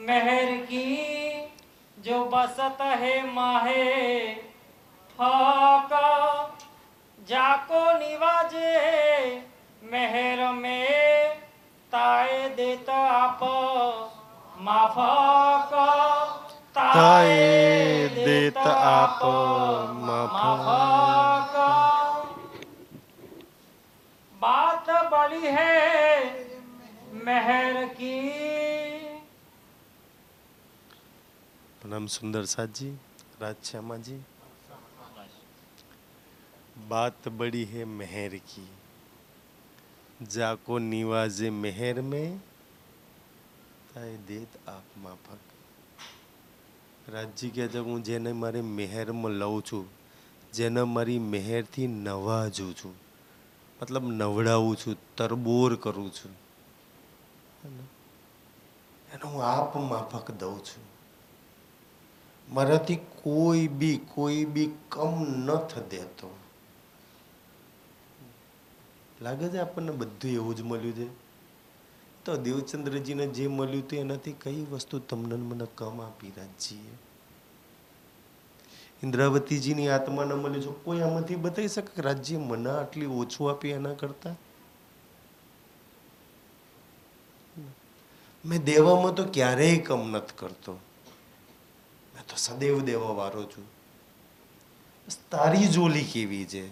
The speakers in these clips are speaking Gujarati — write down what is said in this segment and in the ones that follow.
मेहर की जो बसत है माहे फाका जाको निवाजे मेहर में ताए देत आप माफाका ताए देत आप माफाका। बात बड़ी है मेहर की। प्रणाम सुंदर साथ जी, राज श्यामा जी। बात बड़ी है मेहर की, जाको निवाजे मेहर में ताए देत आप माफक। રાજજી કે હું જેને મારે મહેરમાં લઉં છું, જેને મારી મહેરથી નવાજું છું, મતલબ નવડાવું છું, તરબોર કરું છું, એને હું આપ માફક દઉં છું. મારાથી કોઈ બી કમ નથી દેતો. લાગે છે આપણને બધું એવું જ મળ્યું છે. તો દેવચંદ્રજીને જે મળ્યું હતું એનાથી કઈ વસ્તુ તમને મને કમ આપી રાજજીએ? ઇન્દ્રાવતીજીની આત્માને મળ્યું છે, કોઈ આમાંથી બતાવી શકે કે રાજ્ય મને આટલી ઓછું આપી એના કરતા? મેં દેવામાં તો ક્યારેય કમ નથી કરતો, મેં તો સદૈવ દેવા વાળો છું. તારી જોલી કેવી છે,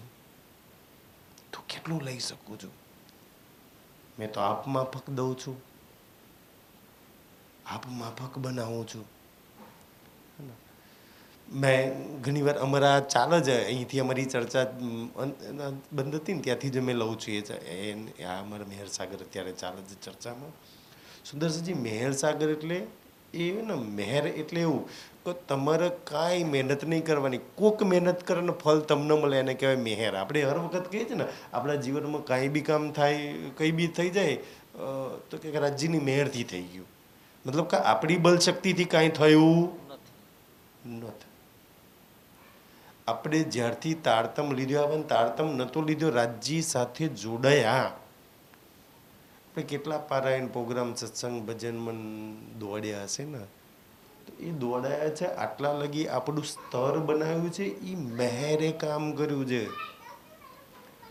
તું કેટલું લઈ શકું છું? મેં તો આપ માફક દઉં છું, આપ માફક બનાવું છું. મેં ઘણી વાર અમારા ચાલે છે અહીંથી અમારી ચર્ચા બંધ હતી ને ત્યાંથી જ મેં લઉં છું. આ અમારા મહેર સાગર અત્યારે ચાલે છે ચર્ચામાં. સુંદરસિંહજી, મહેર સાગર એટલે એ ને, મહેર એટલે એવું કે તમારે કાંઈ મહેનત નહીં કરવાની, કોક મહેનત કરે ને ફળ તમને મળે એને કહેવાય મહેર. આપણે હર વખત કહીએ છીએ ને આપણા જીવનમાં કાંઈ બી કામ થાય, કંઈ બી થઈ જાય તો કે રાજ્યની મહેરથી થઈ ગયું, મતલબ કે આપણી બલશક્તિથી કાંઈ થયું નથી. આપણે જ્યારથી તારતમ લીધો આવે ને તારતમ નહોતો લીધો, રાજ્ય સાથે જોડાયા, આપણે કેટલા પારાયણ પ્રોગ્રામ સત્સંગ ભજન મન દોડ્યા હશે ને, તો એ દોડાયા છે આટલા લગી આપણું સ્તર બનાવ્યું છે એ મહેરે કામ કર્યું છે.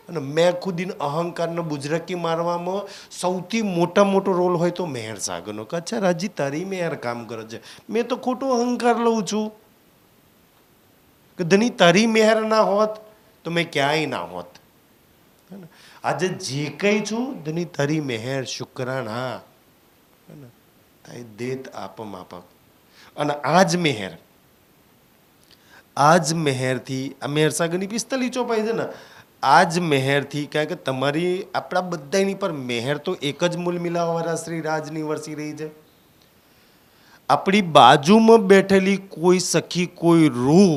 અને મેં ખુદીને અહંકારને બુજરાકી મારવામાં સૌથી મોટો રોલ હોય તો મહેર સાગરનો, કે અચ્છા રાજી તારી મહેર કામ કરે છે, મેં તો ખોટો અહંકાર લઉં છું કે ધની તારી મહેર ના હોત તો મેં ક્યાંય ના હોત. આજે જે કંઈ છું ધની તારી મહેર શુક્રાણા, તારી દેત આપ માપક. અને આજ મહેરથી આ મહેર સાગરની 45 ચોપાઈ છે ને, આજ મહેરથી, કારણ કે તમારી આપણા બધાની પર મહેર તો એક જ મૂલ મિલાવવાળા શ્રી રાજની વરસી રહી છે. આપણી બાજુમાં બેઠેલી કોઈ સખી, કોઈ રૂહ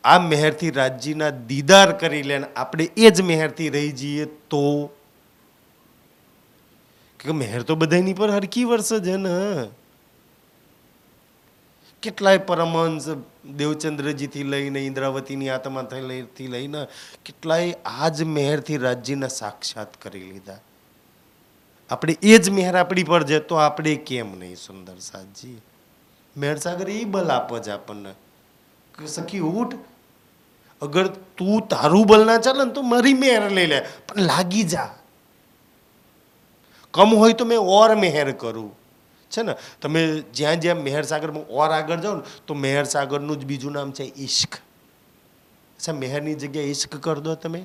આ મહેરથી રાજજીના દીદાર કરી લે, આપણે એ જ મહેરથી રહી જઈએ તો, કે મહેર તો બધાની પર હરખી વર્ષ છે ને. કેટલાય પરમહંસ દેવચંદ્રજીથી લઈને ઇન્દ્રાવતીની આત્માથી લઈને કેટલાય આ જ મહેરથી રાજ્યના સાક્ષાત કરી લીધા. આપણે એ જ મહેર આપણી પર છે તો આપણે કેમ નહીં? સુંદર સાજી મહેર સાગર એ બલ આપે છે આપણને કે સખી ઉઠ, અગર તું તારું બલ ના ચાલે ને તો મારી મહેર લઈ લે, પણ લાગી જા. કમ હોય તો મેં ઓર મહેર કરું છે ને. તમે જ્યાં જ્યાં મહેર સાગરમાં ઓર આગળ જાઓ ને તો મહેર સાગરનું જ બીજું નામ છે ઈશ્ક. અચ્છા, મહેરની જગ્યાએ ઈશ્ક કરી દો તમે,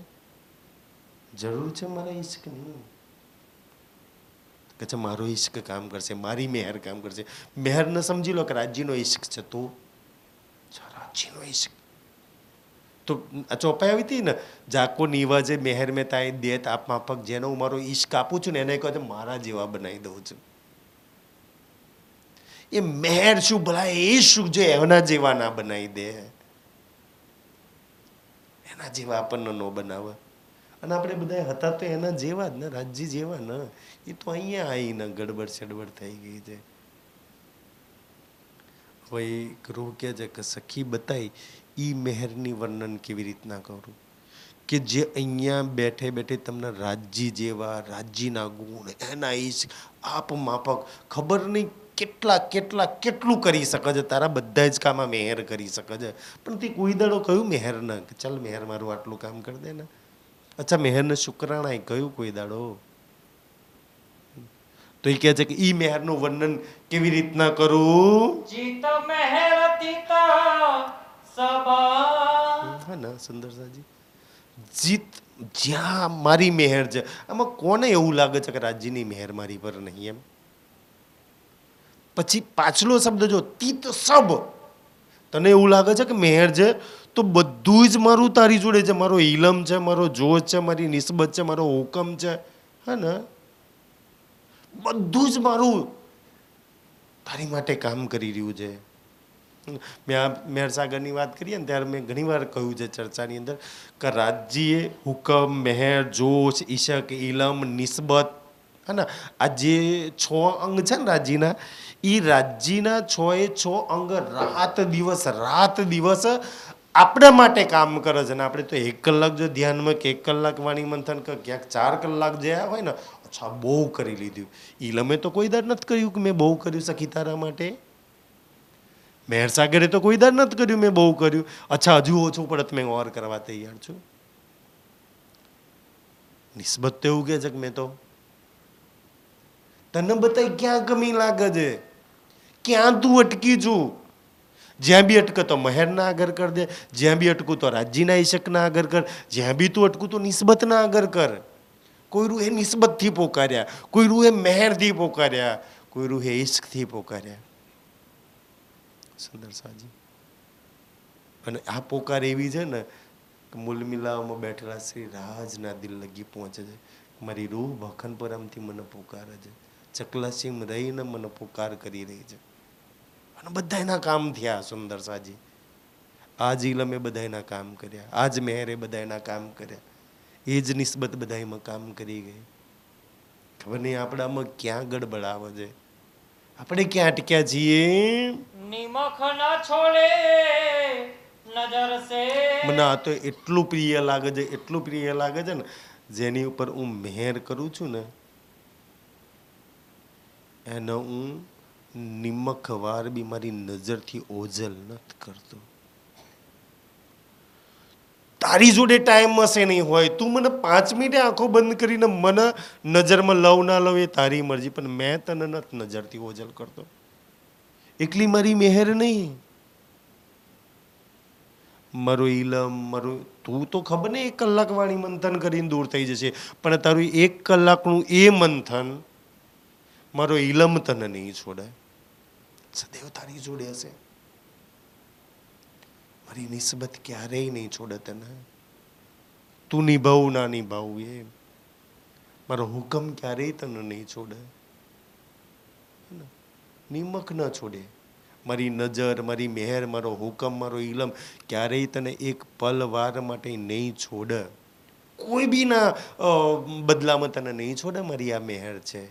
જરૂર છે મારા ઈશ્કની? કે મારો ઈશ્ક કામ કરશે, મારી મહેર કામ કરશે. મહેર ન સમજી લો કે રાજ્યનો ઈશ્ક છે, તો રાજ્યનો ઈશ્ક તો ચોપાઈ આવી હતી ને, જાકો નિવાજે મહેર મેં તાય દેત આપ માફક, જેનો હું મારો ઈશ્ક આપું છું ને એને કહે છે મારા જેવા બનાવી દઉં છું. એ મહેર શું ભલા, એ શું જે એના જેવા ના બનાવી દે, એના જેવા આપણને ન બનાવે. અને આપણે બધા હતા તો એના જેવા જ ને, રાજ્ય જેવા ને. એ તો અહીંયા આવીને ગડબડ સડબડ થઈ ગઈ છે. હવે ગુરુ કહે છે કે સખી બતાવી ઈ મહેરની વર્ણન કેવી રીતના કરું, કે જે અહીંયા બેઠે બેઠે તમને રાજ્ય જેવા, રાજ્યના ગુણ, એના ઈશ્ક આપ માફક ખબર નહીં કેટલું કરી શકે છે. તારા બધા જ કામમાં મહેર કરી શકે છે, પણ તે કોઈ દાડો કહ્યું મહેર ન કે ચાલ મહેર મારું આટલું કામ કરી દે ને. અચ્છા, મહેરને શુક્રાણા કહ્યું કોઈ દાડો? તો એ કહે છે કે ઈ મહેરનું વર્ણન કેવી રીતના કરું? જીત મહેર તીતા સબા. હા ને સુંદરસાજી, જીત જ્યાં મારી મહેર છે. આમાં કોને એવું લાગે છે કે રાજ્યની મહેર મારી પર નહીં એમ? પછી પાછલો શબ્દ જો તીત સબ, તને એવું લાગે છે કે મહેર છે તો બધું જ મારું તારી જોડે છે, મારો ઇલમ છે, મારો જોશ છે, મારી નિસ્બત છે, મારો હુકમ છે, હા ને, બધું જ મારું તારી માટે કામ કરી રહ્યું છે. મેં આ મહેરસાગરની વાત કરીએ ને ત્યારે મેં ઘણીવાર કહ્યું છે ચર્ચાની અંદર કે રાજ્યએ હુકમ, મેહર, જોશ, ઈશક, ઇલમ, નિસ્બત, હે ને, આ જે 6 અંગ છે ને રાજ્યના, એ રાજ્યના 6 એ 6 અંગ રાત દિવસ આપણા માટે કામ કરે છે. ને આપણે તો 1 કલાક જો ધ્યાનમાં કે 1 કલાક વાણી મંથન કે ક્યાંક 4 કલાક જે હોય ને, અચ્છા બહુ કરી લીધું. ઈલમે તો કોઈ દર નથી કર્યું કે મેં બહુ કર્યું સખી તારા માટે. મહેરસાગરે તો કોઈ દર નથી કર્યું મેં બહુ કર્યું. અચ્છા હજુ ઓછું પડત મેં ઓર કરવા તૈયાર છું. નિસ્બત તો એવું કહે છે કે મેં તો તને બતાવી ક્યાં કમી લાગે છે, ક્યાં તું અટકી છું. જ્યાં બી અટકે તો મહેરના આગળ કર દે, જ્યાં બી અટકું તો રાજ્યના ઈશકના આગળ કર, જ્યાં બી તું અટકું તો નિસ્બતના આગળ કર. કોઈ રૂહે નિસ્બતથી પોકાર્યા, કોઈ રૂહે મહેરથી પોકાર્યા, કોઈ રૂહે ઈશ્કથી પોકાર્યા. સુંદર સાજી. અને આ પોકાર એવી છે ને કે મૂલ મિલાવમાં બેઠેલા શ્રી રાજના દિલ લગી પહોંચે છે. મારી રૂહ ભખનપુરમથી મને પોકારે છે, ચકલાસીમ રહીને મને પોકાર કરી રહી છે. અને બધા એના કામ થયા. સુંદર સાજી. આજ ઇલમે બધા એના કામ કર્યા, આજ મહેરે બધા એના કામ કર્યા, એ જ નિસ્બત બધા એમાં કામ કરી ગઈ. ખબર નહીં આપણામાં ક્યાં ગડબડ આવે છે, આપણે ક્યાં અટક્યા છીએ. નિમખ ના છોડે નજર સે. મને આ તો એટલું પ્રિય લાગે છે, એટલું પ્રિય લાગે છે ને, જેની ઉપર હું મહેર કરું છું ને એનો હું નિમક વાર બી મારી નજરથી ઓઝલ નથી કરતો. તારી જોડે ટાઈમ હશે નહીં હોય, તું મને 5 મિનિટે આંખો બંધ કરીને મને નજરમાં લવ ના લવ એ તારી મરજી, પણ મેં તને નથી નજરથી ઓઝલ કરતો. એકલી મારી મહેર નહીં, મારું ઇલમ, મારું તું તો ખબર ને 1 કલાક વાણી મંથન કરીને દૂર થઈ જશે, પણ તારું 1 કલાકનું એ મંથન મારો ઇલમ તને નહીં છોડે, સદૈવ તારી જોડે હશે. મારી નિસ્બત ક્યારેય નહીં છોડે તને. તું નિભાવું ના નિભાવું એ મારો હુકમ ક્યારેય તને નહીં છોડે, નિમક ન છોડે. મારી નજર, મારી મહેર, મારો હુકમ, મારો ઇલમ ક્યારેય તને એક પલ વાર માટે નહીં છોડે. કોઈ બી ના બદલામાં તને નહીં છોડે. મારી આ મહેર છે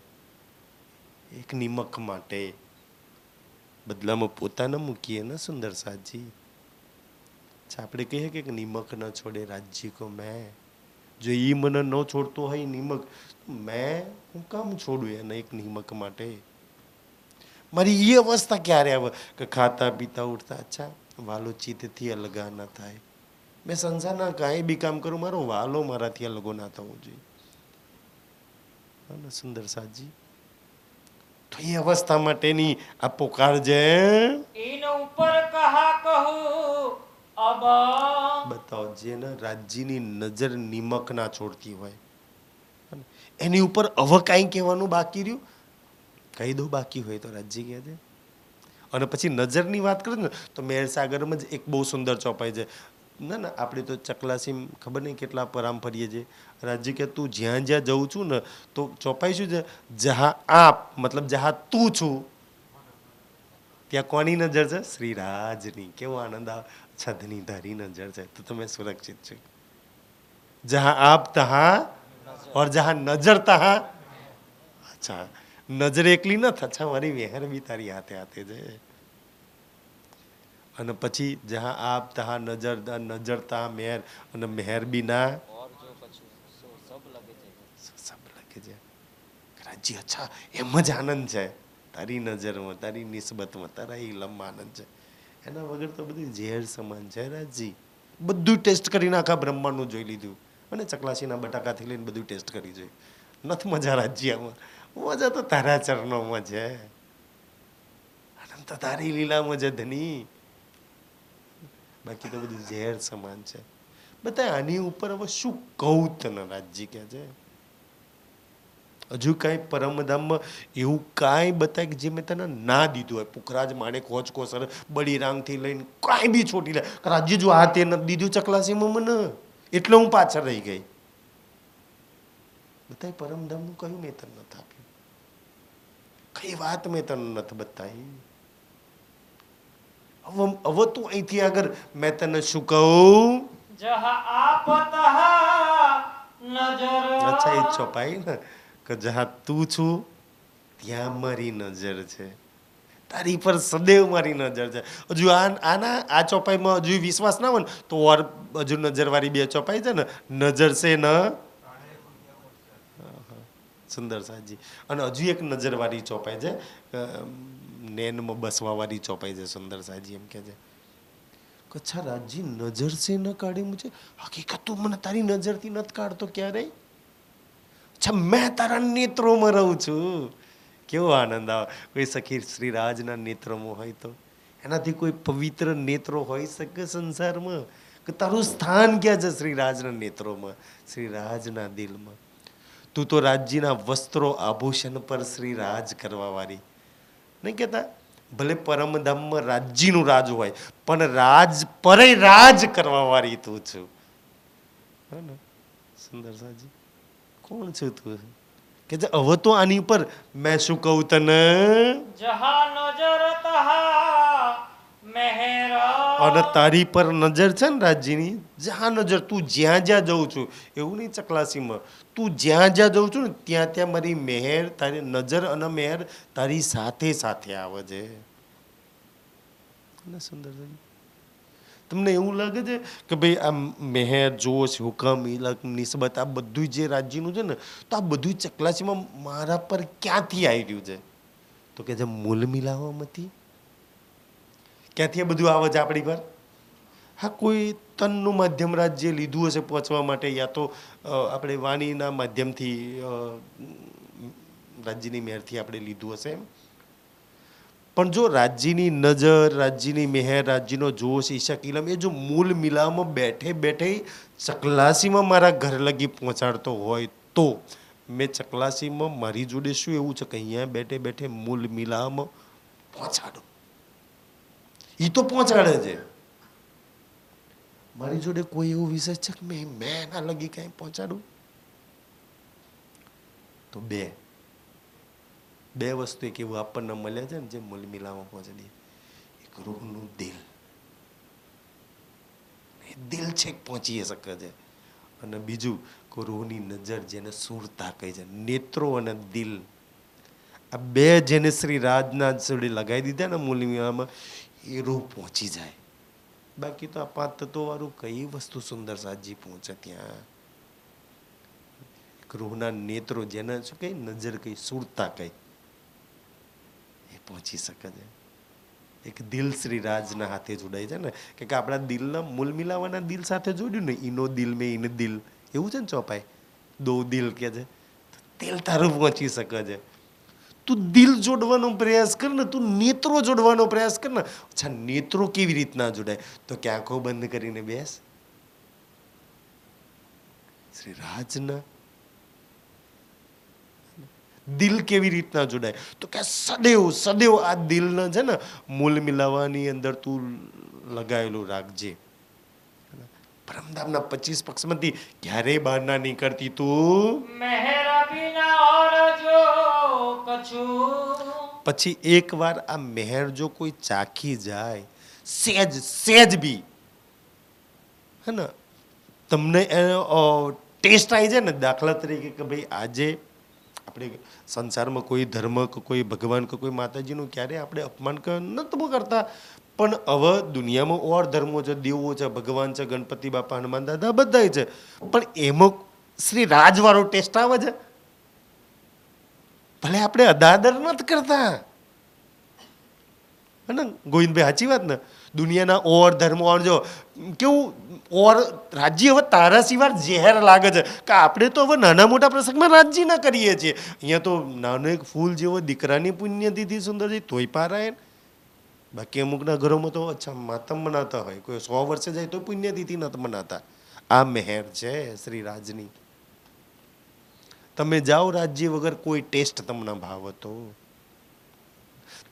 એક નિમક માટે, બદલામાં પોતાને મૂકીએ ને. સુંદર સાજી. આપણે કહીએ કે નિમક ન છોડે રાજ્ય કો મેં, જો એ મને ન છોડતો હોય નિમક, મેં હું કામ છોડું એને એક નિમક માટે. મારી એ અવસ્થા ક્યારે આવે કે ખાતા પીતા ઉઠતા અચ્છા વાલો ચિત્તથી અલગા ના થાય. મેં સંસારના કાંઈ બી કામ કરું, મારો વાલો મારાથી અલગો ના થવો જોઈએ. સુંદર સાજી. તો એ અવસ્થા માટેની આ પોકાર છે. ઈન ઉપર કહા કહું અબ. બતાવો જેને રાજ્યની નજર નિમક ના છોડતી હોય એની ઉપર હવે કાંઈ કહેવાનું બાકી રહ્યું, કહી દો બાકી હોય તો રાજ્ય કહે છે. અને પછી નજરની વાત કરીએ ને તો મહેરસાગરમાં જ એક બહુ સુંદર ચોપાઈ છે. ના ના આપણે તો ચકલાસીમ ખબર નહીં કેટલા પરામ ફરીએ છીએ. રાજ્ય કે તું જ્યાં જ્યાં જઉં છું ને તો ચોપાઈ શું છે, જહા આપ મતલબ જહા તું છું ત્યાં કોની નજર છે? શ્રીરાજની. કેવો આનંદ આવે. છદની ધારી નજર છે તો તમે સુરક્ષિત છે. જહા આપ તહા ઓર જહા નજર તહા. અચ્છા નજર એકલી ન અચ્છા મારી મહેર બી તારી હાથે હાથે છે. અને પછી જહા આપ તહા નજર, નજર તહા મહેર, અને મહેર બી ના સબ લગે છે. રાજ્ય અચ્છા એમ જ આનંદ છે. તારી નજરમાં, તારી નિસ્બતમાં, તારા ઇલમમાં આનંદ છે. એના વગર તો બધું ઝેર સમાન છે. રાજજી બધું ટેસ્ટ કરીને આખા બ્રહ્માંડનું જોઈ લીધું, અને ચકલાસીના બટાકાથી લઈને બધું ટેસ્ટ કરી જોયું. નથી મજા રાજ્યમાં, મજા તો તારા ચરણોમાં છે. આનંદ તો તારી લીલામાં છે ધની. બાકી તો બધું ઝેર સમાન છે. બધા આની ઉપર હવે શું કહું તને રાજજી કે છે. હજુ કાંઈ પરમધામમાં એવું કાંઈ બતાય કે જે મેં તને ના દીધું હોય. પુખરાજ માણેક હોજ કોસર બળીરામથી લઈને કાંઈ બી છોટી લે રાજ્ય જો આ તે નથી દીધું ચકલાસીમાં મને, એટલે હું પાછળ રહી ગઈ. બતાય પરમધામનું કયું મેં તને નથી આપ્યું, કઈ વાત મેં તને નથી બતાવી. હવે તું અહીંથી આગળ મેં તને શું કહું? जहाँ आपत नजर અચ્છા એ ચોપાઈ ને કે જ્યાં તું છું ત્યાં મારી નજર છે, તારી પર સદૈવ મારી નજર છે. હજુ આ ચોપાઈમાં હજુ વિશ્વાસ ના હોય ને તો હજુ નજરવાળી બે ચોપાઈ છે ને, નજર છે ને સુંદર સાજી, અને હજુ એક નજરવાળી ચોપાઈ છે, નેનમાં બસવાવાળી ચોપાઈ છે સુંદર સાજી એમ કે છે. અચ્છા રાજજી નજર છે ન કાઢી મુજે, હકીકત તું મને તારી નજરથી નથી કાઢતો ક્યારેય. અચ્છા મેં તારા નેત્રોમાં રહું છું. કેવો આનંદ આવે કોઈ સખી શ્રીરાજના નેત્રોમાં હોય તો. એનાથી કોઈ પવિત્ર નેત્રો હોઈ શકે સંસારમાં? કે તારું સ્થાન ક્યાં છે શ્રીરાજના નેત્રોમાં, શ્રીરાજના દિલમાં. તું તો રાજજીના વસ્ત્રો આભૂષણ પર શ્રીરાજ કરવા વાળી નહીં કહેતા? ભલે પરમધામમાં રાજજીનું રાજ હોય પણ રાજ પરે રાજ કરવા વાળી તું છું. હે ને સુંદર સાજી, કોણ છું તું? કે હવે તો આની ઉપર મેં શું કહું તને? जहाँ नजर तहाँ मेहर અને તારી પર નજર છે ને રાજજીની, જ્યાં નજર તું જ્યાં જ્યાં જઉં છું, એવું નહીં ચકલાસીમાં, તું જ્યાં જ્યાં જઉં છું ને ત્યાં ત્યાં મારી મહેર, તારી નજર અને મહેર તારી સાથે સાથે આવે છે. સુંદર તમને એવું લાગે છે કે ભાઈ આ મહેર, જોશ, હુકમ, ઇલક, નિસ્બત આ બધું જે રાજ્યનું છે ને, તો આ બધું ચકલાસીમાં મારા પર ક્યાંથી આવી રહ્યું છે? તો કે જે મૂલ મિલાવવામાંથી. ક્યાંથી આ બધું આવે છે આપણી પર? હા, કોઈ તનનું માધ્યમ રાજ્ય લીધું હશે પહોંચવા માટે, યા તો આપણે વાણીના માધ્યમથી રાજ્યની મહેરથી આપણે લીધું હશે એમ. પણ જો રાજ્યની નજર, રાજ્યની મહેર, રાજ્યનો જોશ, ઈશક, ઇલમ એ જો મૂલ મિલાવમાં બેઠે બેઠે ચકલાસીમાં મારા ઘર લગી પહોંચાડતો હોય તો મેં ચકલાસીમાં મારી જોડે શું એવું છે કે અહીંયા બેઠે બેઠે મૂલ મિલાવમાં પહોંચાડો. એ તો પહોંચાડે છે. મારી જોડે કોઈ એવું વિશેષ છે કે મેં એના લગી કઈ પહોંચાડું? તો બે વસ્તુ એક એવું આપણને મળ્યા છે ને જે મૂલ મિલાવમાં પહોંચાડીએ. એક રૂહનું દિલ, એ દિલ છેક પહોંચી શકે છે. અને બીજું કે રૂહની નજર, જેને સુરતા કહે છે. નેત્રો અને દિલ આ બે જેને શ્રી રાજના જોડે લગાવી દીધા ને મૂલ મિલાવમાં, એ રૂહ પહોંચી જાય. બાકી તો આ પાંચ તત્વો વાળું કઈ વસ્તુ સુંદર સાજી પહોંચે ત્યાં? રૂહના નેત્રો, જેને શું કઈ નજર કઈ, સુરતા કઈ, એ પહોંચી શકે છે. એક દિલ શ્રી રાજના હાથે જોડાય છે ને, કે આપણા દિલના મૂલ મિલાવાના દિલ સાથે જોડ્યું ને, ઈનો દિલ મેં ઈને દિલ, એવું છે ને ચોપાઈ, દો દિલ કે છે. દિલ તારું પહોંચી શકે છે. તું દિલ જોડવાનો પ્રયાસ કર ને, તું નેત્રો જોડવાનો પ્રયાસ કર ને. અચ્છા નેત્રો કેવી રીતના જોડાય? તો કે આંખો બંધ કરીને બેસ, શ્રી રાજના. દિલ કેવી રીતના જોડાય? તો કે સદૈવ આ દિલને છે ને મૂલ મિલાવાની અંદર તું લગાવેલું રાખજે. પરમધામના 25 પક્ષમાંથી ક્યારેય બહાર ના નીકળતી તું. मेहर बिना और जो कछु પછી એકવાર આ મહેર જો કોઈ ચાખી જાય, સેજ બી, હે ને, તમને ટેસ્ટ આવી જાય ને, દાખલા તરીકે કે ભાઈ આજે આપણે સંસારમાં કોઈ ધર્મ કે કોઈ ભગવાન કે કોઈ માતાજીનું ક્યારે આપણે અપમાન નથી કરતા, પણ હવે દુનિયામાં ઓર ધર્મો છે, દેવો છે, ભગવાન છે, ગણપતિ બાપા, હનુમાન દાદા બધા છે, પણ એમાં શ્રી રાજવાળો ટેસ્ટ આવે છે. ભલે આપણે અદાદર નથી કરતા, હે ને ગોવિંદભાઈ, સાચી વાત ને? દુનિયાના ઓર ધર્મ ઓર જો કેવું ઓર રાજ્ય હવે તારા સિવાય ઝેર લાગે છે કે આપણે તો હવે નાના મોટા પ્રસંગમાં રાજ્ય ના કરીએ છીએ. અહીંયા તો નાનો એક ફૂલ જેવો દીકરાની પુણ્યતિથિ સુંદરજી તોય પારાયણ. બાકી અમુકના ઘરોમાં તો અચ્છા માતમ મનાતા હોય, કોઈ 100 વર્ષે જાય તો પુણ્યતિથિ નથી મનાતા. આ મહેર છે શ્રી રાજની. તમે જાઓ રાજ્ય વગર, કોઈ ટેસ્ટ તમને ભાવ હતો?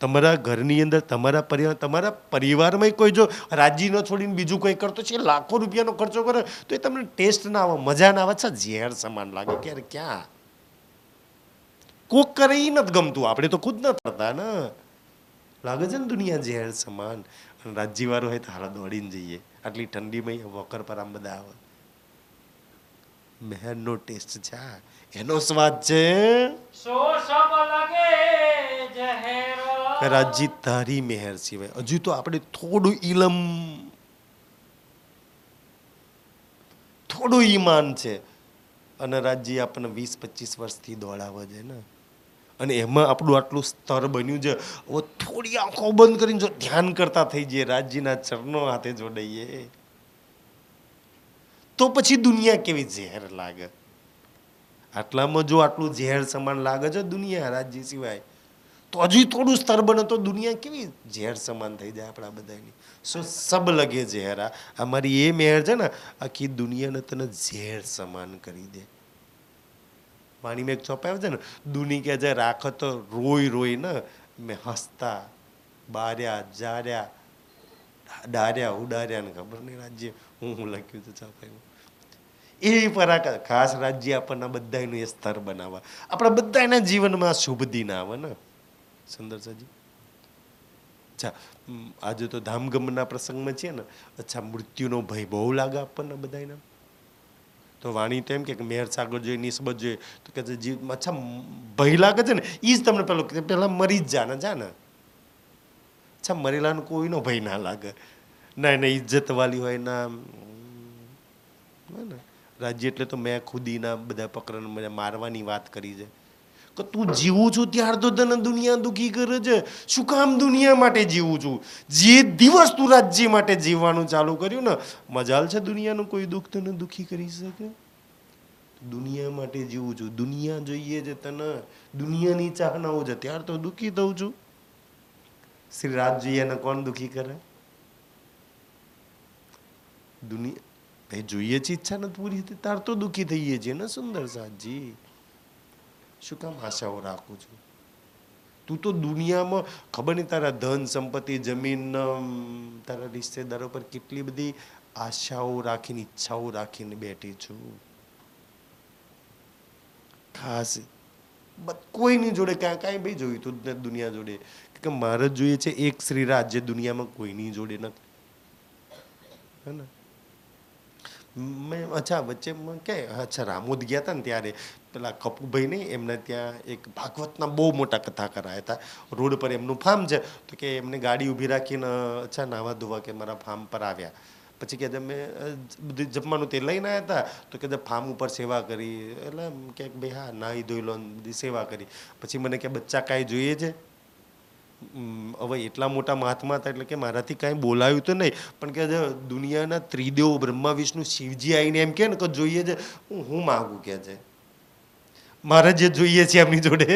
તમારા ઘરની અંદર, તમારા પરિવારમાં કોઈ જો રાજ્ય ન છોડીને બીજું કોઈ કરતો છે, લાખો રૂપિયાનો ખર્ચો કરે તો એ તમને ટેસ્ટ ના આવે, મજા ના આવે, છે ઝેર સમાન લાગે. ક્યારે ક્યાં કોક કરે એ નથી ગમતું, આપણે તો ખુદ નથી કરતા ને. લાગે છે ને દુનિયા ઝેર સમાન. અને રાજ્યવાળો હોય તો હાલ દોડીને જઈએ. આટલી ઠંડીમાં વોકર પર આમ બધા આવે. મહેરનો ટેસ્ટ છે આ. એનો સ્વાદ છે. સો સબ લગે જહેર. રાજજી તારી મહેર સિવાય હજુ તો આપણે થોડું ઇલમ, થોડું ઈમાન છે. અને રાજજી આપણને 20-25 વર્ષથી દોડાવે છે ને. અને એમાં આપણું આટલું સ્તર બન્યું છે. હવે થોડી આંખો બંધ કરીને જો ધ્યાન કરતા થઈ જઈએ, રાજજીના ચરણો હાથે જોડાઈએ, તો પછી દુનિયા કેવી ઝેર લાગે. આટલામાં જો આટલું ઝેર સમાન લાગે છે દુનિયા રાજજી સિવાય, તો હજી થોડું સ્તર બને તો દુનિયા કેવી ઝેર સમાન થઈ જાય આપણા બધાની. સો સબ લગે ઝેરા. અમારી એ મહેર છે ને, આખી દુનિયાને તને ઝેર સમાન કરી દે. વાણીમાં એક ચોપાય છે ને, દુની કે જે રાખત રોઈ રોઈ ને મેં હસતા બાર્યા જાર્યા ડાર્યા ઉડાર્યા ને ખબર નહીં રાજ્ય હું લખ્યું હતું ચોપાઈમાં. એ પરાકા ખાસ રાજ્ય આપણને બધાનું એ સ્તર બનાવવા, આપણા બધાના જીવનમાં શુભ દિન આવે ને. સુંદર સાજી. અચ્છા, આજે તો ધામગમના પ્રસંગમાં છે ને. અચ્છા, મૃત્યુનો ભય બહુ લાગે આપણને બધાને. તો વાણી તો એમ કે મેર સાગર જોઈએ, નિસ્બત જોઈએ. તો કે અચ્છા ભય લાગે છે ને, એ જ તમને પહેલાં મરી જ જાને. અચ્છા, મરેલાને કોઈનો ભય ના લાગે. ના એને ઇજ્જત વાલી હોય ના. રાજ્ય એટલે તો મેં ખુદીના બધા પકડને મારવાની વાત કરી છે કે તું જીવું છું ત્યાર તો તને દુનિયા દુઃખી કરે છે. શું કામ દુનિયા માટે જીવું છું? જે દિવસ તું રાજ્ય માટે જીવવાનું ચાલુ કર્યું ને, મજાલ છે દુનિયાનું કોઈ દુઃખ તને દુઃખી કરી શકે? દુનિયા માટે જીવું છું, દુનિયા જોઈએ છે તને, દુનિયાની ચાહનાઓ છે, ત્યાર તો દુઃખી થઉં છું. શ્રી રાજ જોઈએ ને કોણ દુઃખી કરે? દુનિયા ભાઈ જોઈએ છે, ઈચ્છા નથી પૂરી થતી તાર તો દુઃખી થઈએ છીએ ને. સુંદર સાજી, શું કામ આશાઓ રાખું છું? તું તો દુનિયામાં ખબર નહીં તારા ધન સંપત્તિ જમીન તારા રિશ્તેદારો પર કેટલી બધી આશાઓ રાખીને ઈચ્છાઓ રાખીને બેઠી છું. ખાસ કોઈની જોડે કાંઈ ભાઈ જોયું તું દુનિયા જોડે કે મારે જોઈએ છે એક શ્રીરાજ જે દુનિયામાં કોઈની જોડે નથી. હે ને? મેં અચ્છા વચ્ચે કે અચ્છા રામોદ ગયા હતા ને ત્યારે પેલા કપુભાઈ નહીં એમને ત્યાં એક ભાગવતના બહુ મોટા કથા કરાયા હતા. રોડ પર એમનું ફાર્મ છે. તો કે એમને ગાડી ઊભી રાખીને અચ્છા નાવા ધોવા કે મારા ફાર્મ પર આવ્યા. પછી કે મેં બધું જમવાનું તે લઈને આવ્યા હતા. તો કે ફાર્મ ઉપર સેવા કરી. એટલે કે ભાઈ હા નાહી ધોઈ લો બધી સેવા કરી. પછી મને કે બચ્ચા કાંઈ જોઈએ છે? હવે એટલા મોટા મહાત્મા હતા એટલે કે મારાથી કાંઈ બોલાયું તો નહીં, પણ કે દુનિયાના ત્રિદેવ બ્રહ્મા વિષ્ણુ શિવજી આવીને એમ કે ને કે જોઈએ છે, હું માગું કે છે મારે જે જોઈએ છે એમની જોડે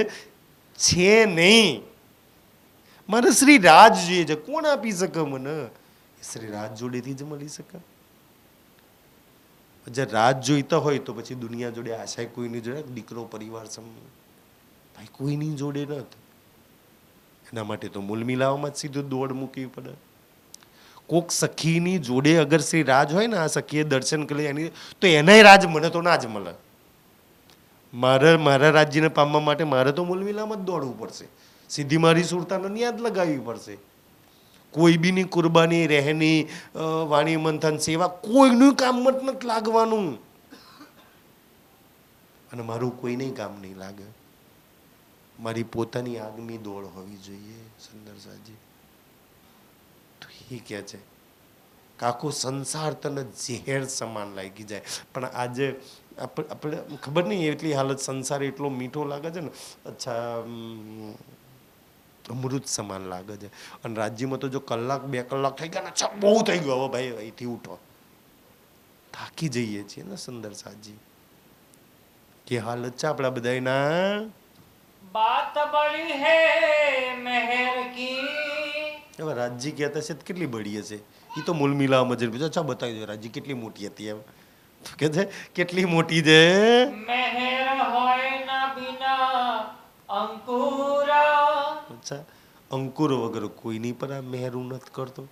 છે નહીં. મારે શ્રી રાજ જોઈએ છે. કોણ આપી શકે મને? શ્રી રાજ જોડેથી જ મળી શકે. જે રાજ જોઈતા હોય તો પછી દુનિયા જોડે આશા કોઈની જોડે, દીકરો પરિવાર ભાઈ કોઈની જોડે નથી. એના માટે તો મૂલ મિલાવવામાં જ સીધું દોડ મૂકવી પડે. કોક સખીની જોડે અગર શ્રી રાજ હોય ને, આ સખીએ દર્શન કરે એની, તો એનાય રાજ મને તો ના જ મળે. મારા રાજ્યને પામવા માટે મારે તો મૂલ મિલાવમાં જ દોડવું પડશે. સીધી મારી સુરતાને યાદ લગાવવી પડશે. કોઈ બીની કુરબાની રહેની વાણી મંથન સેવા કોઈનું કામ મત નથી લાગવાનું. અને મારું કોઈને કામ નહીં લાગે. મારી પોતાની આગમી દોડ હોવી જોઈએ. સુંદર સાજી તો એ કહે છે કે આખો સંસાર તને ઝેર સમાન લાગી જાય. પણ આજે આપણે ખબર નહીં એટલી હાલત સંસાર એટલો મીઠો લાગે છે ને. અચ્છા અમૃત સમાન લાગે છે. અને રાજ્યમાં તો જો કલાક 2 કલાક થઈ ગયા ને, અચ્છા બહુ થઈ ગયું, હવે ભાઈ અહીંથી ઉઠો, થાકી જઈએ છીએ ને. સુંદર સાજી કે હાલત છે આપણા બધાના. बात बड़ी है मेहर की. હવે રાજજી કહેતા છે કેટલી બળી હશે? એ તો મૂલ મિલાવવામાં જઈને પૂછો, અચ્છા બતાવી દો રાજજી કેટલી મોટી હતી એમ. કે છે કેટલી મોટી છે? मेहर होय ना बिना अंकुर. અચ્છા, અંકુર વગર કોઈની પર આ મહેરું નથી કરતો.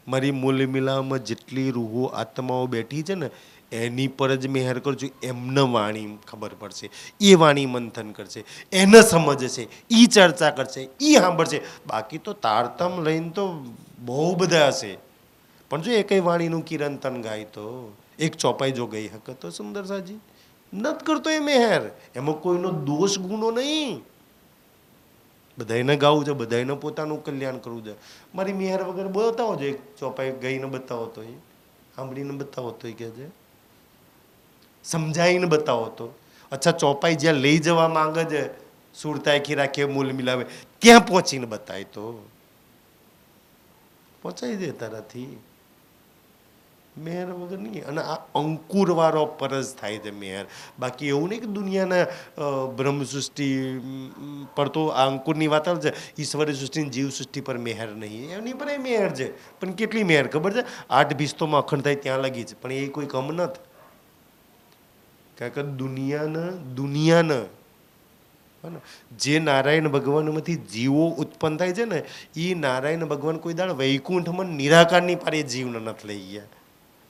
મારી મૂલ મિલાવમાં જેટલી રૂહો આત્માઓ બેઠી છે ને, એની પર જ મેહર કરજો, એમને વાણી ખબર પડશે, એ વાણી મંથન કરશે, એને સમજશે, એ ચર્ચા કરશે, એ સાંભળશે. બાકી તો તારતમ લઈને તો બહુ બધા હશે, પણ જો એ કઈ વાણીનું કિરંતન ગાય તો એક ચોપાઈ જો ગઈ હક તો સુંદર સાજી નત કરતો એ મેહર, એમાં કોઈનો દોષ ગુનો નહીં. બધાને ગાવું છે, બધાને પોતાનું કલ્યાણ કરવું છે. મારી મેહર વગર બતાવો છો, એક ચોપાઈ ગઈને બતાવો તો, એ સાંભળીને બતાવો તો, એ કહે છે સમજાવીને બતાવો તો. અચ્છા, ચોપાઈ જ્યાં લઈ જવા માંગે છે, સુરતા એકી રાખે મૂલ મિલાવે, ત્યાં પહોંચીને બતાય તો પહોંચાઈ દે તારાથી. મેહર વગર નહીં. અને આ અંકુરવાળો પરજ થાય છે મેહર. બાકી એવું નહીં કે દુનિયાના બ્રહ્મ સૃષ્ટિ પર તો આ અંકુરની વાત આવે છે, ઈશ્વરી સૃષ્ટિ જીવ સૃષ્ટિ પર મેહર નહીં, એની પર એ મેહર છે. પણ કેટલી મેહર ખબર છે? 8 ભીસ્તોમાં અખંડ થાય ત્યાં લગી છે, પણ એ કોઈ કમ નથી. કારણ કે દુનિયાને જે નારાયણ ભગવાનમાંથી જીવો ઉત્પન્ન થાય છે ને, એ નારાયણ ભગવાન કોઈ દાડ વૈકુંઠમાં નિરાકારની પારે જીવને નથી લઈ ગયા.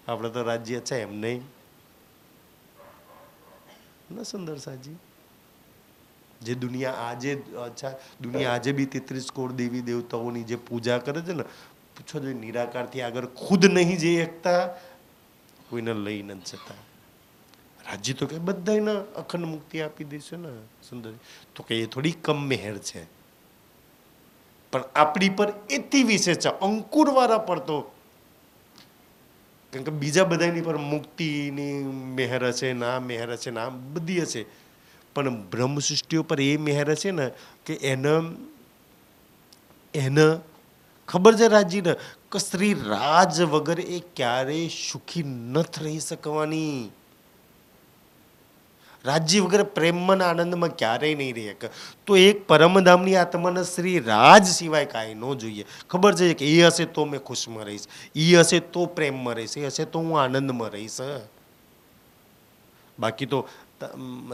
આપણે તો રાજ્ય છે એમ નહીં ના સુંદર સાજી. જે દુનિયા આજે, અચ્છા દુનિયા આજે બી 33 કરોડ દેવી દેવતાઓની જે પૂજા કરે છે ને, પૂછો જો નિરાકારથી આગળ ખુદ નહીં જઈ શકતા, કોઈને લઈ નથી જતા. રાજ્ય તો કે બધાને અખંડ મુક્તિ આપી દેશે ને સુંદર, તો કે એ થોડી કમ મેહર છે. પણ આપણી પર એથી વિશેષ છે, અંકુરવાળા પર તો. કારણ કે બીજા બધાની પર મુક્તિની મેહર હશે, ના મેહર હશે, ના બધી હશે, પણ બ્રહ્મ સૃષ્ટિઓ પર એ મેહર હશે ને કે એને ખબર છે રાજજીને કે શ્રી રાજ વગર એ ક્યારેય સુખી નથી રહી શકવાની. રાજ્ય વગર પ્રેમમાં આનંદમાં ક્યારેય નહીં રહી શકે. તો એક પરમધામની આત્માને શ્રી રાજ સિવાય કાંઈ ન જોઈએ. ખબર છે કે એ હશે તો મેં ખુશમાં રહીશ, એ હશે તો પ્રેમમાં રહીશ, એ હશે તો હું આનંદમાં રહીશ. બાકી તો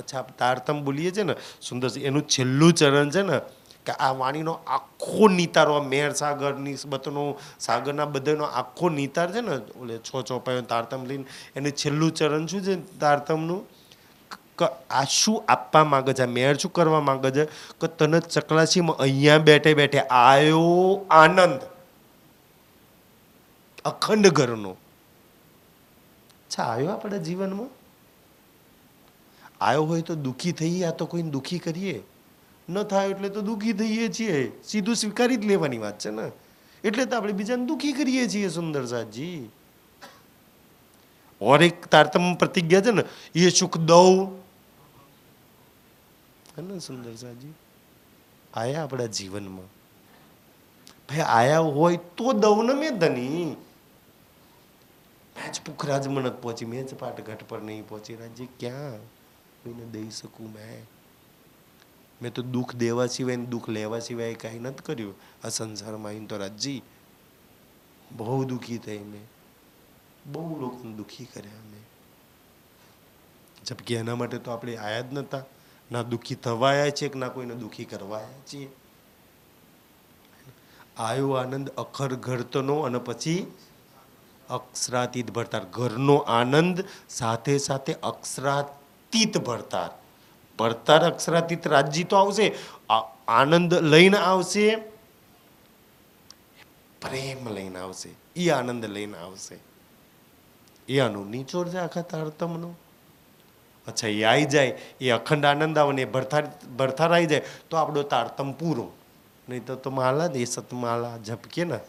અચ્છા તારતમ બોલીએ છે ને સુંદર, એનું છેલ્લું ચરણ છે ને કે આ વાણીનો આખો નિતારો, આ મેર સાગર નિસ્બતનો સાગરના બધાનો આખો નિતાર છે ને, ઓલે 6 ચોપાઈઓ તારતમ લઈને એનું છેલ્લું ચરણ શું છે તારતમનું? આ શું આપવા માંગે છે, મેર શું કરવા માંગે છે કે તને ચકલાસીમાં અહીંયા બેઠે બેઠે આયો આનંદ અખંડ ઘરનો. અચ્છા, આવ્યો આપણા જીવનમાં? આવ્યો હોય તો દુઃખી થઈએ, આ તો કોઈને દુઃખી કરીએ ન થાય એટલે તો દુઃખી થઈએ છીએ, સીધું સ્વીકારી જ લેવાની વાત છે ને. એટલે તો આપણે બીજાને દુઃખી કરીએ છીએ સુંદર સાજી. ઓર એક તારતમ પ્રતિજ્ઞા છે ને, એ સુખ દઉં ને સુંદર સાજી. આયા આપણા જીવનમાં ભાઈ, આયા હોય તો દઉં ને મેં ધની. મેં જ પુખરાજમાં નથી પહોંચી, મેં જ પાટઘાટ પર નહીં પહોંચી. રાજ્ય ક્યાં કોઈને દઈ શકું? મેં તો દુઃખ દેવા સિવાય દુઃખ લેવા સિવાય કાંઈ નથી કર્યું આ સંસારમાં. અહીં તો રાજજી બહુ દુઃખી થઈ, મેં બહુ લોકોને દુઃખી કર્યા મેં. જબકે એના માટે તો આપણે આયા જ નહોતા, ના દુઃખી થવા આવ્યા છે કે ના કોઈને દુઃખી કરવા આવ્યા છીએ. આયો આનંદ અખર ઘરતનો અને પછી અક્ષરાતીત ભરતાર. ઘરનો આનંદ સાથે સાથે અક્ષરાતીત ભરતાર. ભરતાર અક્ષરાતીત રાજજી તો આવશે, આનંદ લઈને આવશે, પ્રેમ લઈને આવશે, એ આનંદ લઈને આવશે. એ આનો નીચોડ છે આખા તારતમનો. અચ્છા, એ આવી જાય, એ અખંડ આનંદ આવે ને એ ભરથાર આવી જાય તો આપણો તારતમ પૂરો. નહીં તો માલા જ, એ સતમાલા ઝપકે ને,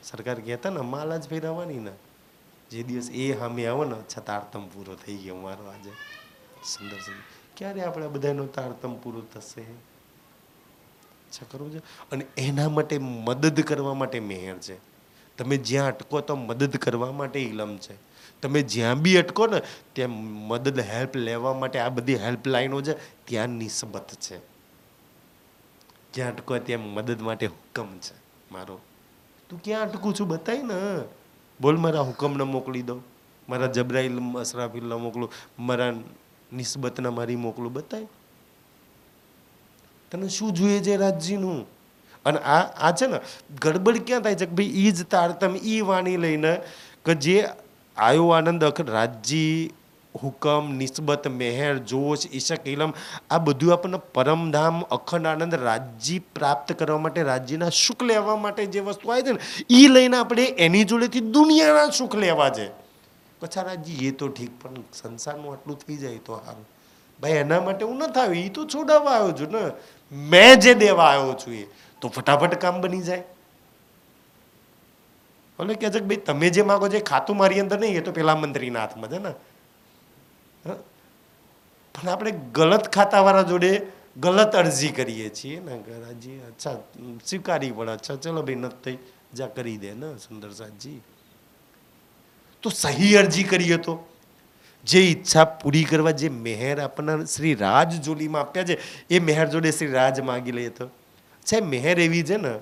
સરકાર કહેતા ને માલા જ ફેરવવાની ને. જે દિવસ એ સામે આવો ને, અચ્છા તારતમ પૂરો થઈ ગયો મારો આજે. સુંદર સુંદર. ક્યારે આપણે બધાનો તારતમ પૂરો થશે? અચ્છા કરવું છે. અને એના માટે મદદ કરવા માટે મેહર છે. તમે જ્યાં અટકો તો મદદ કરવા માટે ઇલમ છે. તમે જ્યાં બી અટકો ને ત્યાં મદદ હેલ્પ લેવા માટે આ બધી હેલ્પલાઇનો છે, ત્યાં નિસ્બત છે. જ્યાં અટકો ત્યાં મદદ માટે હુકમ છે મારો. તું ક્યાં અટકું છું બતાય ને, બોલ મારા હુકમને મોકલી દો, મારા જબરાઈલ અસરાફીલને મોકલું, મારા નિસ્બતના મારી મોકલું, બતાય. તને શું જોઈએ છે રાજજીનું? અને આ છે ને ગડબડ ક્યાં થાય છે કે ભાઈ એ જ તારતમ એ વાણી લઈને કે જે આયો આનંદ અખર રાજ્ય હુકમ નિસ્બત મેહર જોશ ઈશક ઇલમ આ બધું આપણને પરમધામ અખંડ આનંદ રાજ્ય પ્રાપ્ત કરવા માટે રાજ્યના સુખ લેવા માટે જે વસ્તુ આવે છે ને એ લઈને આપણે એની જોડેથી દુનિયાના સુખ લેવા છે. પછા રાજ્ય એ તો ઠીક પણ સંસારનું આટલું થઈ જાય તો સારું. ભાઈ એના માટે હું નથી આવ્યો, એ તો છોડાવવા આવ્યો છું ને. મેં જે દેવા આવ્યો છું એ તો ફટાફટ કામ બની જાય. ઓલે કહે છે કે ભાઈ તમે જે માગો છો એ ખાતું મારી અંદર નહીં, એ તો પેલા મંત્રીના હાથમાં છે ને. પણ આપણે ગલત ખાતાવાળા જોડે ગલત અરજી કરીએ છીએ ને. રાજી અચ્છા સ્વીકારી પડે, અચ્છા ચલો ભાઈ નથી થઈ જા કરી દે ને સુંદર સાજી. તો સહી અરજી કરીએ તો જે ઈચ્છા પૂરી કરવા જે મેહર આપણને શ્રી રાજ જોલીમાં આપ્યા છે એ મેહર જોડે શ્રી રાજ માગી લઈએ તો અચ્છા મેહર એવી છે ને.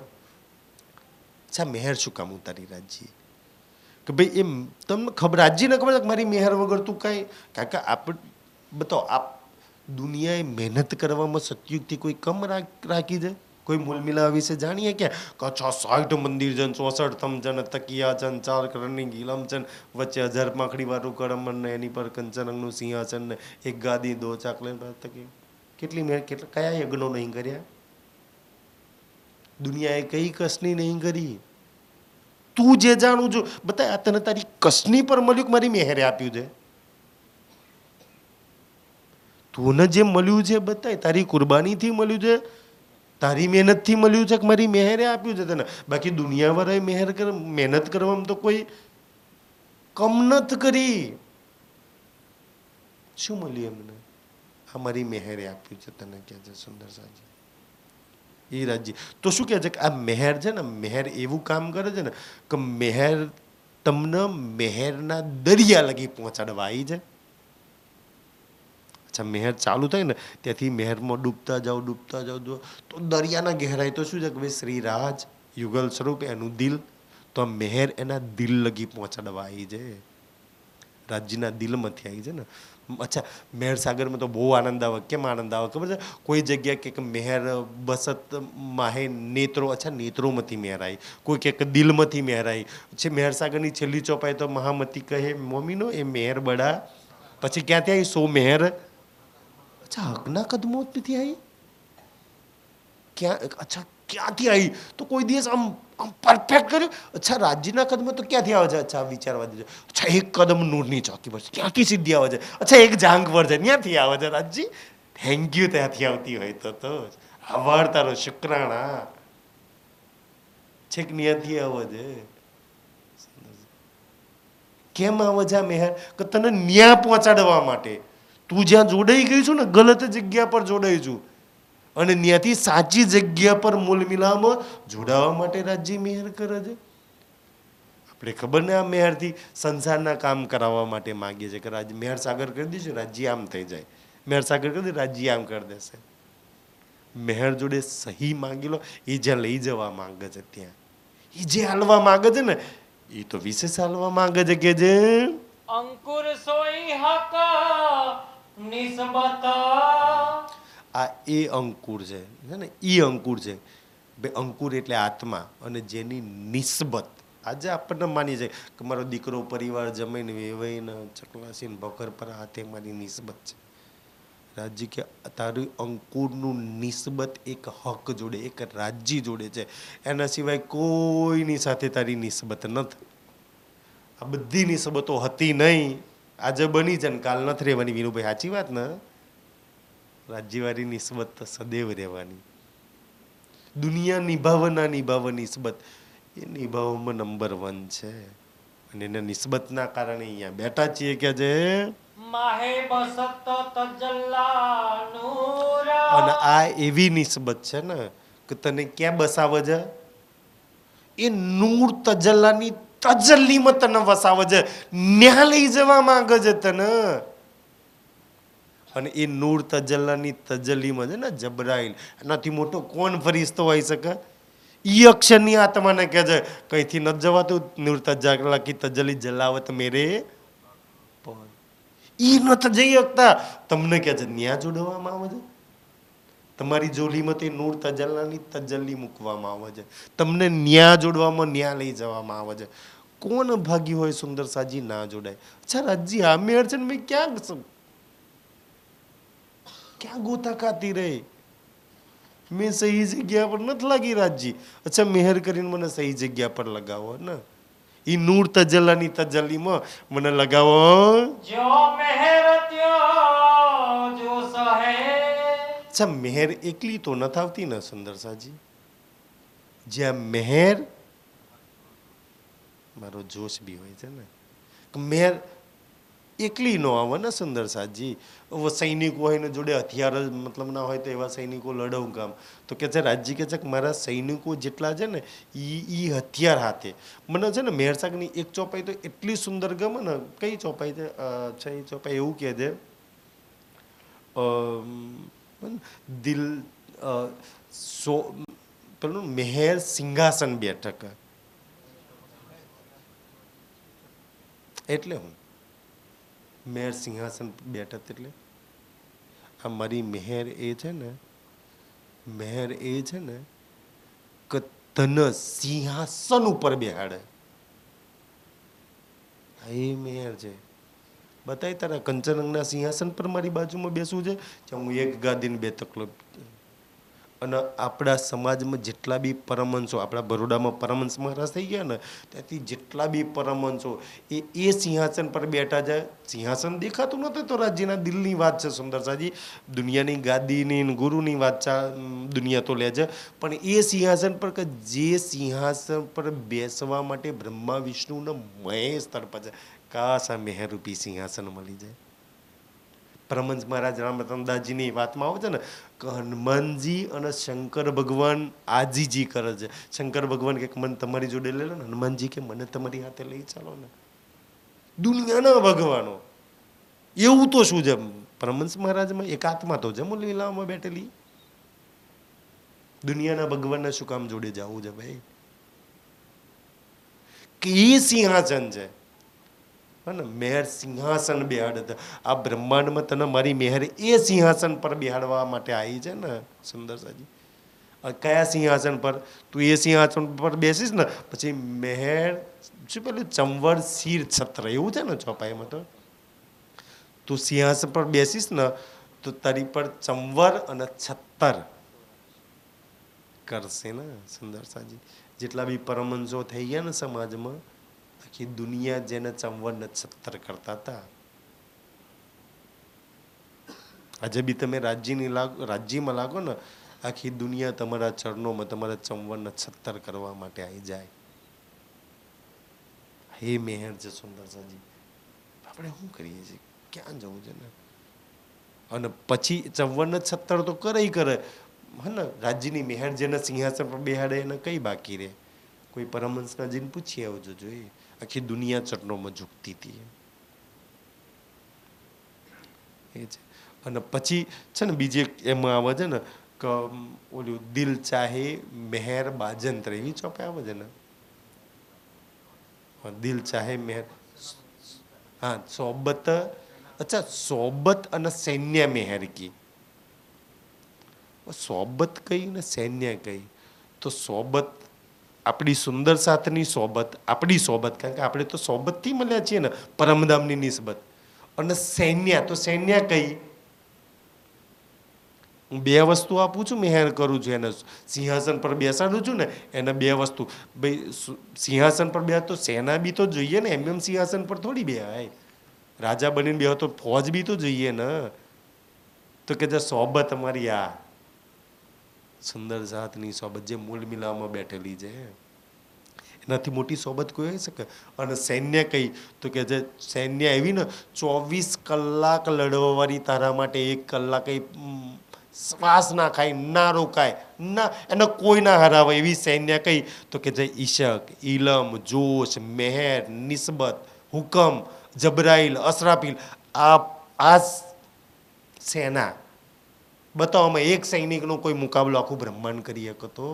અચ્છા મેહર શું કામ ઉતારી રાજજી કે ભાઈ એમ તમને ખબર રાજ્યને ખબર છે કે મારી મેહર વગર તું કાંઈ કાકા આપણે બતાવો આપ દુનિયાએ મહેનત કરવામાં સતયુગથી કોઈ કમ રાખી છે? કોઈ મૂલ મિલાવા વિશે જાણીએ ક્યાં? કચ્છા 60 મંદિર જન 64 થમજન તકિયા જન 4 કરણની ગીલમ જન વચ્ચે 1000 પાંખડી વાળું કરમન ને એની પર કંચનંગનું સિંહાસન ને એક ગાદી 2 ચાકલેન તકી કેટલી મેં કેટલા કયા યજ્ઞો નહીં કર્યા? દુનિયાએ કઈ કસની નહીં કરી. તું જે જાણું છું બતા તને તારી કસની પર મળ્યું કે મારી મેહરે આપ્યું છે? તુંને જે મળ્યું છે બતાય તારી કુરબાનીથી મળ્યું છે, તારી મહેનતથી મળ્યું છે કે મારી મેહરે આપ્યું છે તને? બાકી દુનિયાવાળાએ મહેનત કરવામાં તો કોઈ કમ નથી કરી. શું મળ્યું એમને? આ મારી મેહરે આપ્યું છે તને કહે છે સુંદર સાજી એ રાજ્ય. તો શું કહે છે કે આ મેહર છે ને મેહર એવું કામ કરે છે ને કે મેહર તમને મેહરના દરિયા લગી પહોંચાડવા આવી છે. અચ્છા મેહર ચાલુ થાય ને ત્યાંથી મેહરમાં ડૂબતા જાઓ તો દરિયાના ગહેરાઈ તો શું છે કે ભાઈ શ્રીરાજ યુગલ સ્વરૂપ એનું દિલ તો મેહર એના દિલ લગી પહોંચાડવા આવી છે. રાજ્યના દિલમાંથી આવી છે ને. અચ્છા મેહર સાગરમાં તો બહુ આનંદ આવે. કેમ આનંદ આવે ખબર છે? કોઈ જગ્યા કે મેહર બસત માહે નેત્રો, અચ્છા નેત્રોમાંથી મેહર આવી, કોઈ કે દિલમાંથી મેહર આવી છે. મેહર સાગરની છેલ્લી ચોપાઈ તો મહામતી કહે મોમીનો એ મેહર બડા પછી ક્યાંથી આવી? સો મેહર અચ્છા હકના કદમોથી આવી ક્યાં? અચ્છા ક્યાંથી આવી? તો કોઈ દિવસ આમ પરફેક્ટ કર્યું. અચ્છા રાજ્યના કદમાં તો ક્યાંથી આવે છે? અચ્છા વિચારવા દેજો. અચ્છા એક કદમ નૂરની ચોકી પર ક્યાંથી સિદ્ધિ આવે છે? અચ્છા એક જાંગ પર છે ત્યાંથી આવે છે રાજજી. થેન્ક યુ ત્યાંથી આવતી હોય તો આભાર તારો શુક્રાણા છેક ત્યાંથી આવે છે. કેમ આવે છે આ મેહર? કે તને ન્યા પહોંચાડવા માટે. તું જ્યાં જોડાઈ ગઈ છું ને ગલત જગ્યા પર જોડાઈ છું અને ત્યાંથી સાચી જગ્યા પર મૂલ મિલામાં જોડાવા માટે રાજ્ય મેહર કરે છે. આપણે ખબર ને આ મેહરથી સંસારના કામ કરાવવા માટે માગીએ છીએ કે રાજ્ય મેહર સાગર કરી દઈશું રાજ્ય આમ થઈ જાય, મેહર સાગર કરી દે રાજ્ય આમ કરી દેશે. મેહર જોડે સહી માંગી લો. એ જ્યાં લઈ જવા માંગે છે ત્યાં એ જે હાલવા માંગે છે ને એ તો વિશેષ હાલવા માંગે છે કે જે અંકુર સોઈ હક નિસ્બત આ એ અંકુર છે ને એ અંકુર છે. બે અંકુર એટલે આત્મા અને જેની નિસ્બત આજે આપણને માની છે કે મારો દીકરો પરિવાર જમીને વેવાઈને ચકલાસીને ભોકર પર હાથે મારી નિસ્બત છે. રાજ્ય કે તારું અંકુરનું નિસ્બત એક હક જોડે એક રાજ્ય જોડે છે. એના સિવાય કોઈની સાથે તારી નિસ્બત નથી. આ બધી નિસ્બતો હતી નહીં, આજે બની છે ને કાલ નથી રહેવાની. વિનુભાઈ સાચી વાત ને? રાજ્યવાળી નિસ્બત તો સદૈવ રહેવાની. દુનિયા નિભાવ નિસ્બત એ નિભાવમાં નંબર 1 છે અને એના નિસ્બતના કારણે અહીંયા બેઠા છીએ કે જે માહે બસત તજલ્લા નૂર. અને આ એવી નિસ્બત છે ને કે તને ક્યાં બસાવે છે? એ નૂર તજલ્લાની તજલ્લીમાં તને વસાવે છે, ન્યા લઈ જવા માંગે છે તને. અને એ નૂર તજલ્લાની તજલ્લીમાં છે ને જબરાઈલ એનાથી મોટો કોણ ફરિશ્તો હોઈ શકે? ઈ અક્ષરની આત્માને કહે છે કઈથી ન જવાતું. નૂર તજલ્લા કી તજલ્લી જલાવત મેરે પણ ઈ નથી જઈ શકતા. તમને કહે છે ન્યા જોડવામાં આવે છે. તમારી જોલીમાં તે નૂર તજલ્લાની તજલ્લી મૂકવામાં આવે છે. તમને ન્યા જોડવામાં ન્યા લઈ જવામાં આવે છે. કોણ ભાગી હોય સુંદર સાજી ના જોડાય? અચ્છા રાજજી, આ મેળ છે ને મેં ક્યાં ગોતા ખાતી રહી? મેં સહી જગ્યા પર નથી લાગી રાજજી. અચ્છા મહેર કરીને મને સહી જગ્યા પર લગાવો ને. ઈ નૂર તજલ્લાની તજલ્લીમાં મને લગાવો. જો મહેર ત્યો જો સહે. અચ્છા મહેર એકલી તો નથી આવતી ને સુંદર સાજી. જ્યાં મહેર, મારો જોશ બી હોય છે ને, મહેર એકલી નો આવે ને સુંદર સાજી. સૈનિકો હોય ને જોડે હથિયાર જ મતલબ ના હોય તો એવા સૈનિકો લડવું કામ? તો કે છે રાજજી કે છે કે મારા સૈનિકો જેટલા છે ને ઈ હથિયાર હાથે. મને છે ને મેહર સાગની એક ચોપાઈ તો એટલી સુંદર ગમે ને. કઈ ચોપાઈ છે? અચ્છા એ ચોપાઈ એવું કહે છે, દિલ સો પેલું મહેર સિંહાસન બેઠક. એટલે હું મહેર સિંહાસન બેઠક એટલે આ મારી મહેર એ છે ને, મહેર એ છે ને કે તને સિંહાસન ઉપર બેહાડે. એ મહેર છે. બતાય તારા કંચનંગના સિંહાસન પર મારી બાજુમાં બેસવું છે, જ્યાં હું એક ગાદીને બે તકલો. અને આપણા સમાજમાં જેટલા બી પરમહંસો, આપણા બરોડામાં પરમહંસ મહારાજ થઈ ગયા ને, ત્યાંથી જેટલા બી પરમહંસો એ સિંહાસન પર બેઠા છે. સિંહાસન દેખાતું નથી તો રાજ્યના દિલની વાત છે સુંદર સાજી. દુનિયાની ગાદીની ગુરુની વાત છે, દુનિયા તો લે છે. પણ એ સિંહાસન પર કે જે સિંહાસન પર બેસવા માટે બ્રહ્મા વિષ્ણુ ને મહેશ તડપે છે. કાશ આ મહેરૂપી સિંહાસન મળી જાય. પરમહંસ મહારાજ રામરતનદાસજીની વાતમાં આવે છે ને કે હનુમાનજી અને શંકર ભગવાન આજીજી કરે છે. શંકર ભગવાન કે મને તમારી જોડે લઈ લો ને. હનુમાનજી કે મને તમારી હાથે લઈ ચાલો ને. દુનિયાના ભગવાનો એવું તો શું છે? પરમહંસ મહારાજમાં એક આત્મા તો છે લીલામાં બેઠેલી. દુનિયાના ભગવાનને શું કામ જોડે જવું છે ભાઈ? કે એ સિંહાસન છે. મહેર સિંહાસન બેહાડે. આ બ્રહ્માંડમાં તને મારી મહેર એ સિંહાસન પર બેહાડવા માટે આવી છે ને સુંદર સાજી. કયા સિંહાસન પર? તું એ સિંહાસન પર બેસીશ ને પછી મહેર શું પેલું ચંવર શીર છત્ર એવું છે ને ચોપાઈમાં. તો તું સિંહાસન પર બેસીશ ને તો તારી પર ચંવર અને છત્તર કરશે ને સુંદર સાજી. જેટલા બી પરમહંસો થઈ ગયા ને સમાજમાં, આખી દુનિયા જેને ચંવર ને છત્તર કરતા હતા, આજે બી તમે રાજ્યમાં લાગો ને, આખી દુનિયા તમારા ચરણોમાં તમારા ચંવર ને છત્તર કરવા માટે આવી જાય. હે મહેર છે સુંદર સાજી. આપણે શું કરીએ છીએ? ક્યાં જવું છે ને? અને પછી ચંવર ને છત્તર તો કરે હે ને. રાજ્યની મહેર જેને સિંહાસન પર બેહાડે એને કઈ બાકી રહે? કોઈ પરમહંસના જઈને પૂછી આવજો જોઈએ. આખી દુનિયા ચરણોમાં ઝૂકતી હતી એ છે. અને પછી છે ને બીજે એમાં આવે છે ને કે ઓલું દિલ ચાહે મહેર બાજંત્ર એવી ચોપે આવે છે ને. દિલ ચાહે મહેર, હા સોબત. અચ્છા સોબત અને સૈન્ય મહેર કી. સોબત કઈ ને સૈન્ય કઈ? તો સોબત આપણી સુંદર સાથની સોબત, આપણી સોબત, કારણ કે આપણે તો સોબતથી મળ્યા છીએ ને પરમધામની નિસ્બત. અને સૈન્ય, તો સૈન્ય કઈ? હું બે વસ્તુ આપું છું, મહેર કરું છું એને. સિંહાસન પર બેસાડું છું ને એને બે વસ્તુ. ભાઈ સિંહાસન પર બે તો સેના બી તો જોઈએ ને. એમ સિંહાસન પર થોડી બેહાય. રાજા બનીને બે તો ફોજ બી તો જોઈએ ને. તો કે સોબત અમારી આ સુંદર જાતની સોબત જે મૂળ મિલામાં બેઠેલી છે, એનાથી મોટી સોબત કોઈ હોઈ શકે? અને સૈન્ય કઈ? તો કે જે સૈન્ય એવી ને 24 કલાક લડવાવાળી, તારા માટે 1 કલાક શ્વાસ ના ખાય, ના રોકાય, ના એને કોઈ ના હરાવે એવી સૈન્ય કઈ? તો કે જે ઈશક, ઇલમ, જોશ, મહેર, નિસ્બત, હુકમ, જબરાઈલ, અસરાફીલ, આ સેના. બતાવવામાં એક સૈનિકનો કોઈ મુકાબલો આખું બ્રહ્માંડ કરી શકો તો?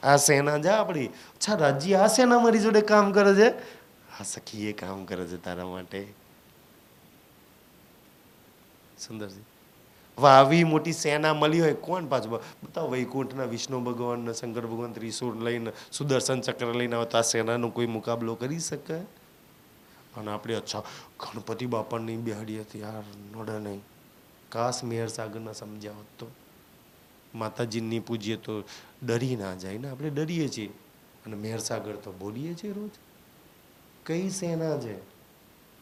આ સેના જા આપણી. અચ્છા રાજ્ય આ સેના મારી જોડે કામ કરે છે? હા સખી એ કામ કરે છે તારા માટે સુંદરજી. હવે આવી મોટી સેના મળી હોય કોણ પાછું બતાવો વૈકુંઠના વિષ્ણુ ભગવાન શંકર ભગવાન ત્રિશૂળ લઈને સુદર્શન ચક્ર લઈને આવે તો આ સેનાનો કોઈ મુકાબલો કરી શકે? અને આપણે અચ્છા ગણપતિ બાપાની બિહાડી હતી યાર નડે નહીં. કાશ મેહર સાગરના સમજ્યા હોત તો. માતાજીની પૂજીએ તો ડરી ના જાય ને, આપણે ડરીએ છીએ અને મેહર સાગર તો બોલીએ છીએ રોજ. કઈ સેના છે,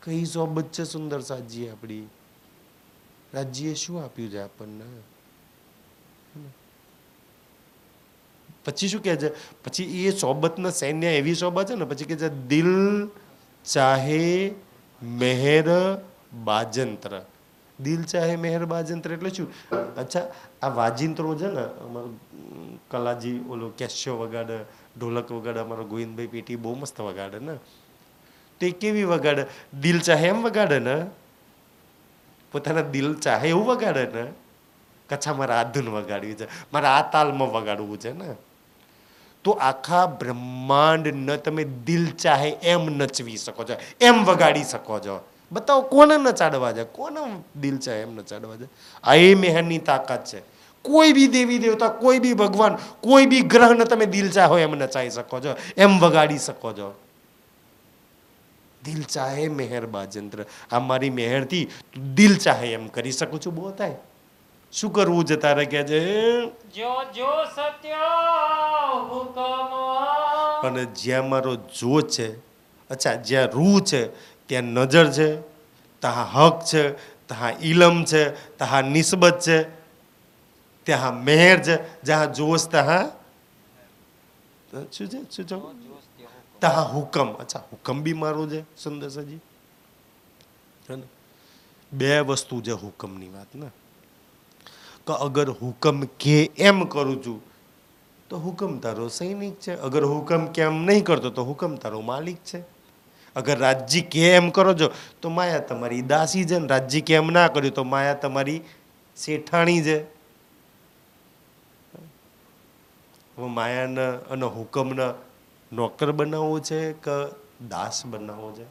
કઈ સોબત છે સુંદર સાજી આપણી. રાજ્યએ શું આપ્યું છે આપણને? પછી શું કહે છે? પછી એ સોબતના સૈન્ય એવી સોબત છે ને પછી કે છે દિલ ચાહે મહેર બાજંત્ર. દિલ ચાહે મહેર બાજંત્ર એટલે શું? અચ્છા આ વાજિંત્રો છે ને અમારું કલાજી ઓલો કેસ્યો વગાડે, ઢોલક વગાડે, અમારો ગોવિંદભાઈ પેટી બહુ મસ્ત વગાડે ને. તે કેવી વગાડે? દિલ ચાહે એમ વગાડે ને, પોતાના દિલ ચાહે એવું વગાડે ને. કચ્છા મારે આ ધૂન વગાડવી છે, મારે આ તાલમાં વગાડવું છે ને. તો આખા બ્રહ્માંડ ન તમે દિલ ચાહે એમ નચવી શકો છો, એમ વગાડી શકો છો. બતાવો કોને નચાડવા છે, કોને દિલ ચાહે એમ નચાડવા છે? આ એ મેહરની તાકાત છે. કોઈ બી દેવી દેવતા, કોઈ બી ભગવાન, કોઈ બી ગ્રહને તમે દિલ ચાહો એમ નચાઈ શકો છો, એમ વગાડી શકો છો. દિલ ચાહે મહેર બાજંત્ર. આ મારી મહેરથી દિલ ચાહે એમ કરી શકું છું. બહુ થાય. શું કરવું છે તારે કે છે? જો જો સત્ય હુકમ. અને જ્યાં મારો જો છે, અચ્છા જ્યાં રૂ છે ત્યાં નજર છે, ત્યાં હક છે, ત્યાં ઇલમ છે, ત્યાં નિસ્બત છે, ત્યાં મહેર છે. જ્યાં જોશ ત્યાં શું છે? શું છે? ત્યાં હુકમ. અચ્છા હુકમ બી મારું છે સુંદર સજી. બે વસ્તુ છે હુકમની વાત ને. કે અગર હુકમ કે એમ કરું છું તો હુકમ તારો સૈનિક છે. અગર હુકમ કેમ નહીં કરતો તો હુકમ તારો માલિક છે. અગર રાજજી કે એમ કરો છો તો માયા તમારી દાસી છે, ને રાજજી કેમ ના કર્યું તો માયા તમારી શેઠાણી છે. હવે માયાને અને હુકમના નોકર બનાવવો છે કે દાસ બનાવવો છે?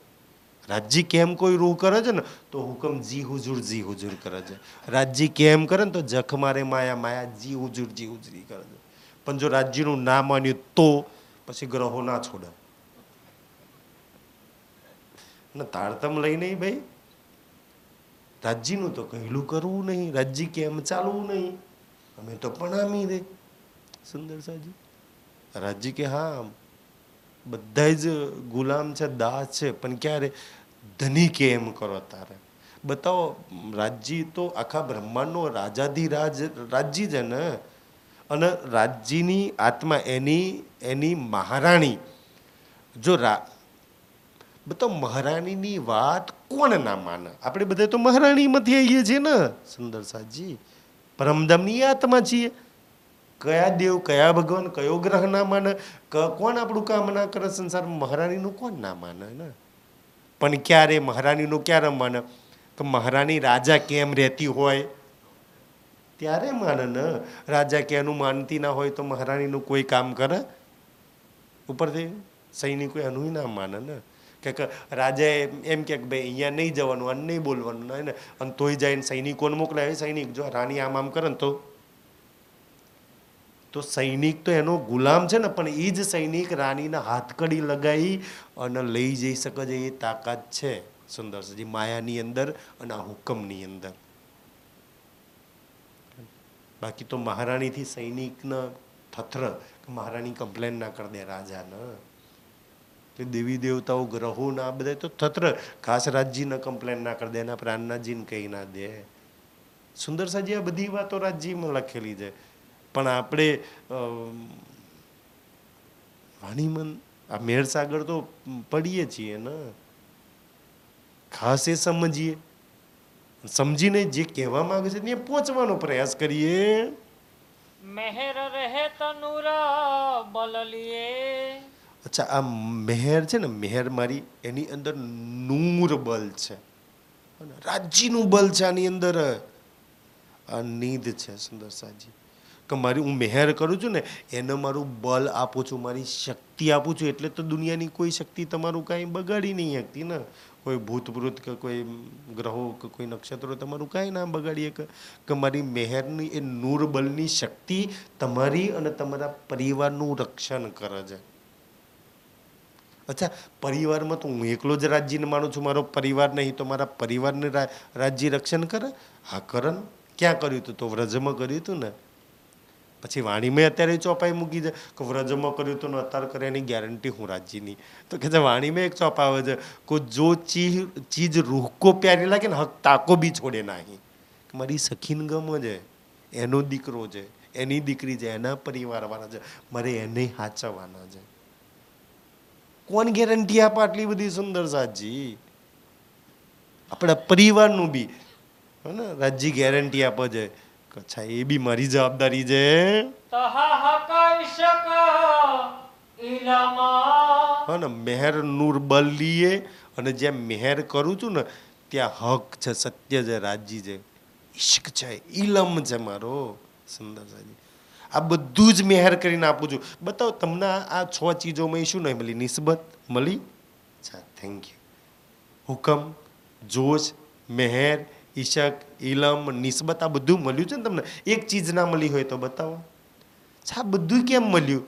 રાજજી કેમ કોઈ રૂહ કરે છે ને તો હુકમ જી હુજુર કરે છે. રાજજી કેમ કરે ને તો જખ મારે માયા, માયા જી હુજુરી કરે છે. પણ જો રાજ્યનું ના માન્યું તો પછી ગ્રહો ના છોડે ને. તારતમ લઈ નહીં ભાઈ. રાજ્યનું તો કહેલું કરવું નહીં, રાજ્ય કેમ ચાલવું નહીં. અમે તો પ્રણામી દે સુંદર સાજી. રાજ્ય કે હા બધા જ ગુલામ છે, દાસ છે, પણ ક્યારે ધની કે એમ કરો તારે બતાવો. રાજ્ય તો આખા બ્રહ્માંડનો રાજાધિરાજ રાજ્ય છે ને. અને રાજ્યની આત્મા એની મહારાણી. જો બતાવો મહારાણીની વાત કોણ ના માને? આપણે બધા તો મહારાણીમાંથી આવીએ છીએ ને સુંદર સાજી. પરમધામની આત્મા છીએ. કયા દેવ, કયા ભગવાન, કયો ગ્રહ ના માને? કોણ આપણું કામ ના કરે સંસારમાં? મહારાણીનું કોણ ના માને ને? પણ ક્યારે મહારાણીનું ક્યારે માને? કે મહારાણી રાજા કેમ રહેતી હોય ત્યારે માને ને. રાજા કે એનું માનતી ના હોય તો મહારાણીનું કોઈ કામ કરે? ઉપરથી સૈનિકો એનું ના માને ને. કે રાજાએ એમ કે ભાઈ અહીંયા નહીં જવાનું, અને નહીં બોલવાનું ને, અને તોય જઈને સૈનિકોને મોકલાય. સૈનિક જો રાણી આમ કરે ને તો સૈનિક તો એનો ગુલામ છે ને, પણ એ જ સૈનિક રાણીના હાથકડી લગાવી અને લઈ જઈ શકે છે. એ તાકાત છે સુંદર સજી માયાની અંદર અને આ હુકમની અંદર. બાકી તો મહારાણીથી સૈનિકને થથર, મહારાણી કમ્પ્લેન ના કરી દે રાજાને. કે દેવી દેવતાઓ ગ્રહો ના બધા તો થથર, ખાસ રાજજીને કમ્પ્લેન ના કરી દે, એના પ્રાણનાજીને કહી ના દે. સુંદર સાજી આ બધી વાતો રાજજીમાં લખેલી છે. પણ આપણે વાણીમન આ મેહર સાગર તો પડીએ છીએ ને. ખાસ એ સમજીએ, સમજીને જે કહેવા માંગે છે ત્યાં પહોંચવાનો પ્રયાસ કરીએ. મહેર રહે તનુર બલ લીએ. અચ્છા આ મહેર છે ને, મહેર મારી એની અંદર નૂર બલ છે, રાજ્યનું બલ છે આની અંદર. આ નીંદ છે સુંદર સાજી. કે મારી હું મહેર કરું છું ને એને મારું બળ આપું છું, મારી શક્તિ આપું છું, એટલે તો દુનિયાની કોઈ શક્તિ તમારું કાંઈ બગાડી નહીં શકતી ને. કોઈ ભૂતપ્રેત કે કોઈ ગ્રહો કે કોઈ નક્ષત્રો તમારું કાંઈ ના બગાડી શકે. કે મારી મહેરની એ નૂર બળની શક્તિ તમારી અને તમારા પરિવારનું રક્ષણ કરે છે. અચ્છા, પરિવારમાં તો હું એકલો જ રાજ્યને માનું છું, મારો પરિવાર નહીં તો મારા પરિવારને રાજ્ય રક્ષણ કરે? હા, કરે ને. ક્યાં કર્યું હતું? તો વ્રજમાં કર્યું હતું ને. પછી વાણીમાં અત્યારે ચોપાઈ મૂકી છે કે વ્રજમાં કર્યું હતું ને અત્યારે કરે એની ગેરંટી હું રાજ્યની. તો કે વાણીમાં એક ચોપ આવે છે કે જો ચીજ રૂહ કો પ્યારી લાગે ને હક તાકો બી છોડે નહીં. મારી સખીન ગમ છે, એનો દીકરો છે, એની દીકરી છે, એના પરિવારવાળા છે, મારે એને સાચવવાના છે. કોણ ગેરંટી આપે આટલી બધી સુંદર સાજી? આપણા પરિવારનું બી હે ને રાજ્ય ગેરંટી આપે છે. અચ્છા, એ બી મારી જવાબદારી છે. તહા હકાઈ શક ઇલામા. હા ને, મહેર નૂર બલ લીએ અને જ્યાં મહેર કરું છું ને ત્યાં હક છે, સત્ય છે, રાજ્ય છે, ઇશ્ક છે, ઇલમ છે મારો. સુંદર સાજી, આ બધું જ મહેર કરીને આપું છું. બતાવો તમને આ 6 ચીજોમાં શું નહીં મળી? નિસ્બત મળી. અચ્છા, થેન્ક યુ. હુકમ, જોશ, મહેર, ઈશક, ઇલમ, નિસ્બત, આ બધું મળ્યું છે ને તમને. એક ચીજ ના મળી હોય તો બતાવો. આ બધું કેમ મળ્યું?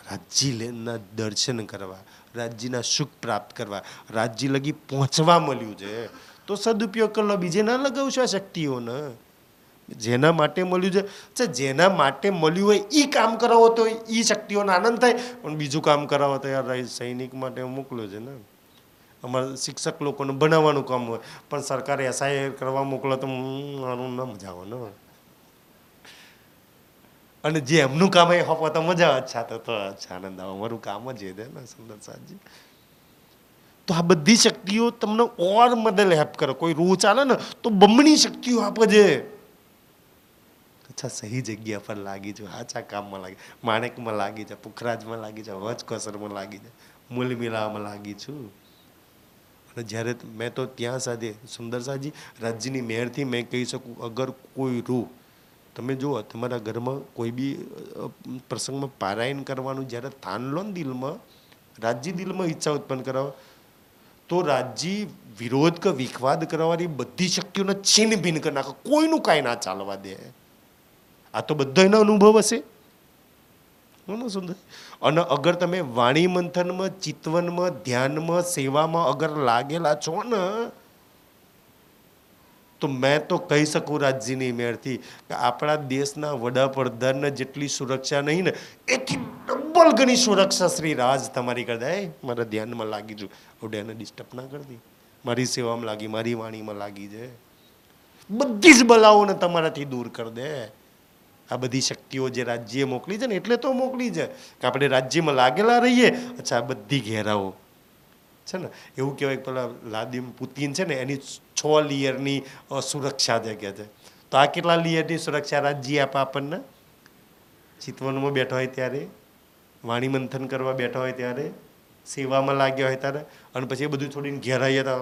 રાજ્યના દર્શન કરવા, રાજ્યના સુખ પ્રાપ્ત કરવા, રાજ્ય લગી પહોંચવા મળ્યું છે. તો સદુપયોગ કરો, બીજે ના લગાવશો આ શક્તિઓને. જેના માટે મળ્યું છે, જેના માટે મળ્યું હોય એ કામ કરાવો તો એ શક્તિઓનો આનંદ થાય. પણ બીજું કામ કરાવો તો યાર સૈનિક માટે મોકલ્યો છે ને. અમારા શિક્ષક લોકોને ભણાવવાનું કામ હોય પણ સરકારે એસઆઈ કરવા મોકલો તો મારું ના મજા આવે ને. અને જે એમનું કામ એ હોપો તો મજા. અચ્છા, તો અચ્છા આનંદ આવે. અમારું કામ જ એ છે ને. સુંદર સાજી, તો આ બધી શક્તિઓ તમને ઓર મદદ હેલ્પ કરે. કોઈ રૂ ચાલે ને તો બમણી શક્તિઓ આપે છે. અચ્છા, સહી જગ્યા પર લાગી છું, આછા કામમાં લાગી, માણેકમાં લાગી છે, પુખરાજમાં લાગી છે, વચકોસરમાં લાગી છે, મૂલ મિલામાં લાગી છું. અને જ્યારે મેં તો ત્યાં સાથે સુંદર સાજી રાજ્યની મહેરથી મેં કહી શકું, અગર કોઈ રૂ તમે જુઓ તમારા ઘરમાં કોઈ બી પ્રસંગમાં પારાયણ કરવાનું જ્યારે થાન લો ને દિલમાં, રાજ્ય દિલમાં ઈચ્છા ઉત્પન્ન કરાવો તો રાજ્ય વિરોધ કે વિખવાદ કરવાની બધી શક્તિઓને છીન ભીન કરી નાખે. કોઈનું કાંઈ ના ચાલવા દે. આ તો બધો એનો અનુભવ હશે. સુંદર. અને અગર તમે વાણી મંથનમાં, ચિતવનમાં, ધ્યાનમાં, સેવામાં અગર લાગેલા છો ને તો મેં તો કહી શકું રાજ્યની મેળથી કે આપણા દેશના વડાપ્રધાનને જેટલી સુરક્ષા નહીં ને એથી ડબલ ગણી સુરક્ષા શ્રી રાજ તમારી કરતા. મારા ધ્યાનમાં લાગી છું, હવે એને ડિસ્ટર્બ ના કરતી. મારી સેવામાં લાગી, મારી વાણીમાં લાગી છે. બધી જ બલાઓને તમારાથી દૂર કરી દે. આ બધી શક્તિઓ જે રાજ્યએ મોકલી છે ને એટલે તો મોકલી છે કે આપણે રાજ્યમાં લાગેલા રહીએ. અચ્છા, આ બધી ઘેરાઓ છે ને. એવું કહેવાય કે પેલા વ્લાદિમીર પુતિન છે ને એની 6 લેયરની સુરક્ષા છે કે છે. તો આ કેટલા લેયરની સુરક્ષા રાજ્ય આપે આપણને? ચિતવનમાં બેઠા હોય ત્યારે, વાણી મંથન કરવા બેઠા હોય ત્યારે, સેવામાં લાગ્યા હોય ત્યારે, અને પછી એ બધું છોડીને ઘેરાઈએ તો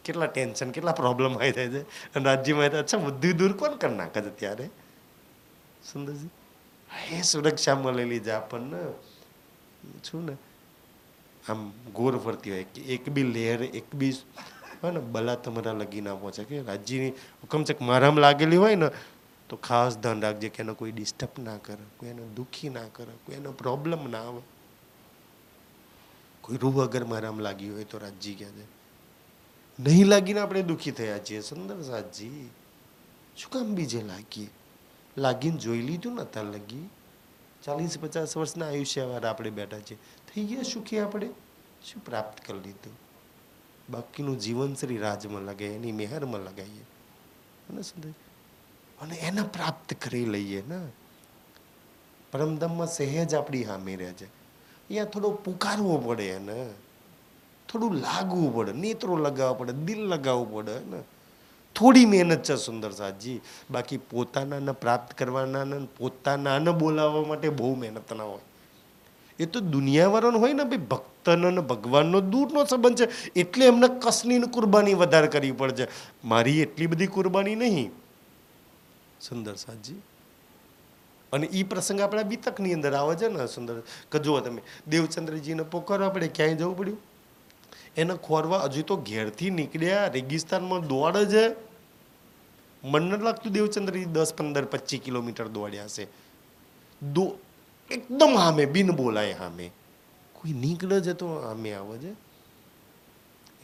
કેટલા ટેન્શન, કેટલા પ્રોબ્લેમ આવી થાય છે. અને રાજ્યમાં અચ્છા બધું દૂર કોણ કરી નાખે છે ત્યારે? સુંદરજી, એ સુરક્ષા મળેલી છે આપણને. છું ને આમ ગોર ફરતી હોય કે એક બી લેયર, એક બી હોય ને બલા તમારા લગી ના પહોંચે. કે રાજ્યની હુકમ છે મારામાં લાગેલી હોય ને તો ખાસ ધ્યાન રાખજે કે એને કોઈ ડિસ્ટર્બ ના કરે, કોઈ એને દુઃખી ના કરે, કોઈ એનો પ્રોબ્લેમ ના આવે. કોઈ રૂહ અગર મારામાં લાગી હોય તો રાજ્ય કહે છે નહીં લાગીને આપણે દુઃખી થયા છીએ. સુંદર સાજી, શું કામ બીજે લાગીએ? લાગીને જોઈ લીધું ને તાર લગી 40-50 વર્ષના આયુષ્યવાળા આપણે બેઠા છીએ. થઈ ગયા સુખી આપણે? શું પ્રાપ્ત કરી લીધું? બાકીનું જીવન શ્રી રાજમાં લગાવીએ, એની મહેરમાં લગાવીએ અને એને પ્રાપ્ત કરી લઈએ ને. પરમધામમાં સહેજ આપણી સામે રહે છે. અહીંયા થોડો પુકારવો પડે એને, થોડું લાગવું પડે, નેત્રો લગાવવા પડે, દિલ લગાવવું પડે ને. થોડી મહેનત છે સુંદર સાજી. બાકી પોતાનાને પ્રાપ્ત કરવાના, પોતાનાને બોલાવવા માટે બહુ મહેનત ના હોય. એ તો દુનિયાવાળાનો હોય ને ભાઈ, ભક્તનો ને ભગવાનનો દૂરનો સંબંધ છે એટલે એમને કસની કુરબાની વધારે કરવી પડે છે. મારી એટલી બધી કુરબાની નહીં સુંદર સાજી. અને એ પ્રસંગ આપણા બીતકની અંદર આવે છે ને સુંદર કે જુઓ તમે દેવચંદ્રજીને પોકારવા આપણે ક્યાંય જવું પડ્યું એને ખોરવા હજુ તો ઘેરથી નીકળ્યા રેગિસ્તાનમાં દોડે છે. મન નથી લાગતું દેવચંદ્રજી 10-15-25 કિલોમીટર દોડ્યા છે. એકદમ સામે બિન બોલાય સામે કોઈ નીકળે છે તો સામે આવે છે.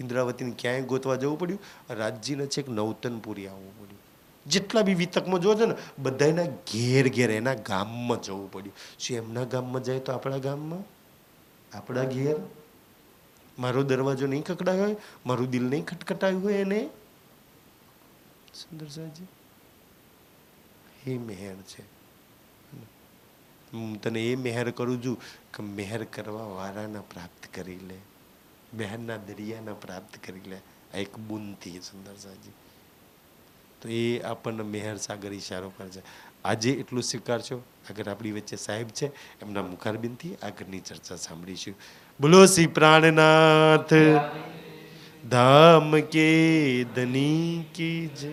ઇન્દ્રાવતીને ક્યાંય ગોતવા જવું પડ્યું. રાજજીને છેક નવતનપુરી આવવું પડ્યું. જેટલા બી વિતકમાં જોવો છે ને બધાના ઘેર ઘેર એના ગામમાં જવું પડ્યું. શું એમના ગામમાં જાય તો આપણા ગામમાં આપણા ઘેર મારો દરવાજો નહીં ખખડાયો હોય, મારું દિલ નહીં ખટખટાયું હોય એને. સુંદર સાહેબજી એ મેહેર છે. હું તને એ મેહેર કરું છું કે મેહેર કરવા વાળાને પ્રાપ્ત કરી લે, બહેનના દરિયાને પ્રાપ્ત કરી લે. આ એક બુનથી સુંદર સાહેબજી તો એ આપણને મેહર સાગર ઈશારો કરે છે. આજે એટલું સ્વીકારશો. આગળ આપણી વચ્ચે સાહેબ છે, એમના મુખારબિનથી આગળની ચર્ચા સાંભળીશું. બોલો શ્રી પ્રાણનાથ ધામ કે ધની કી જય.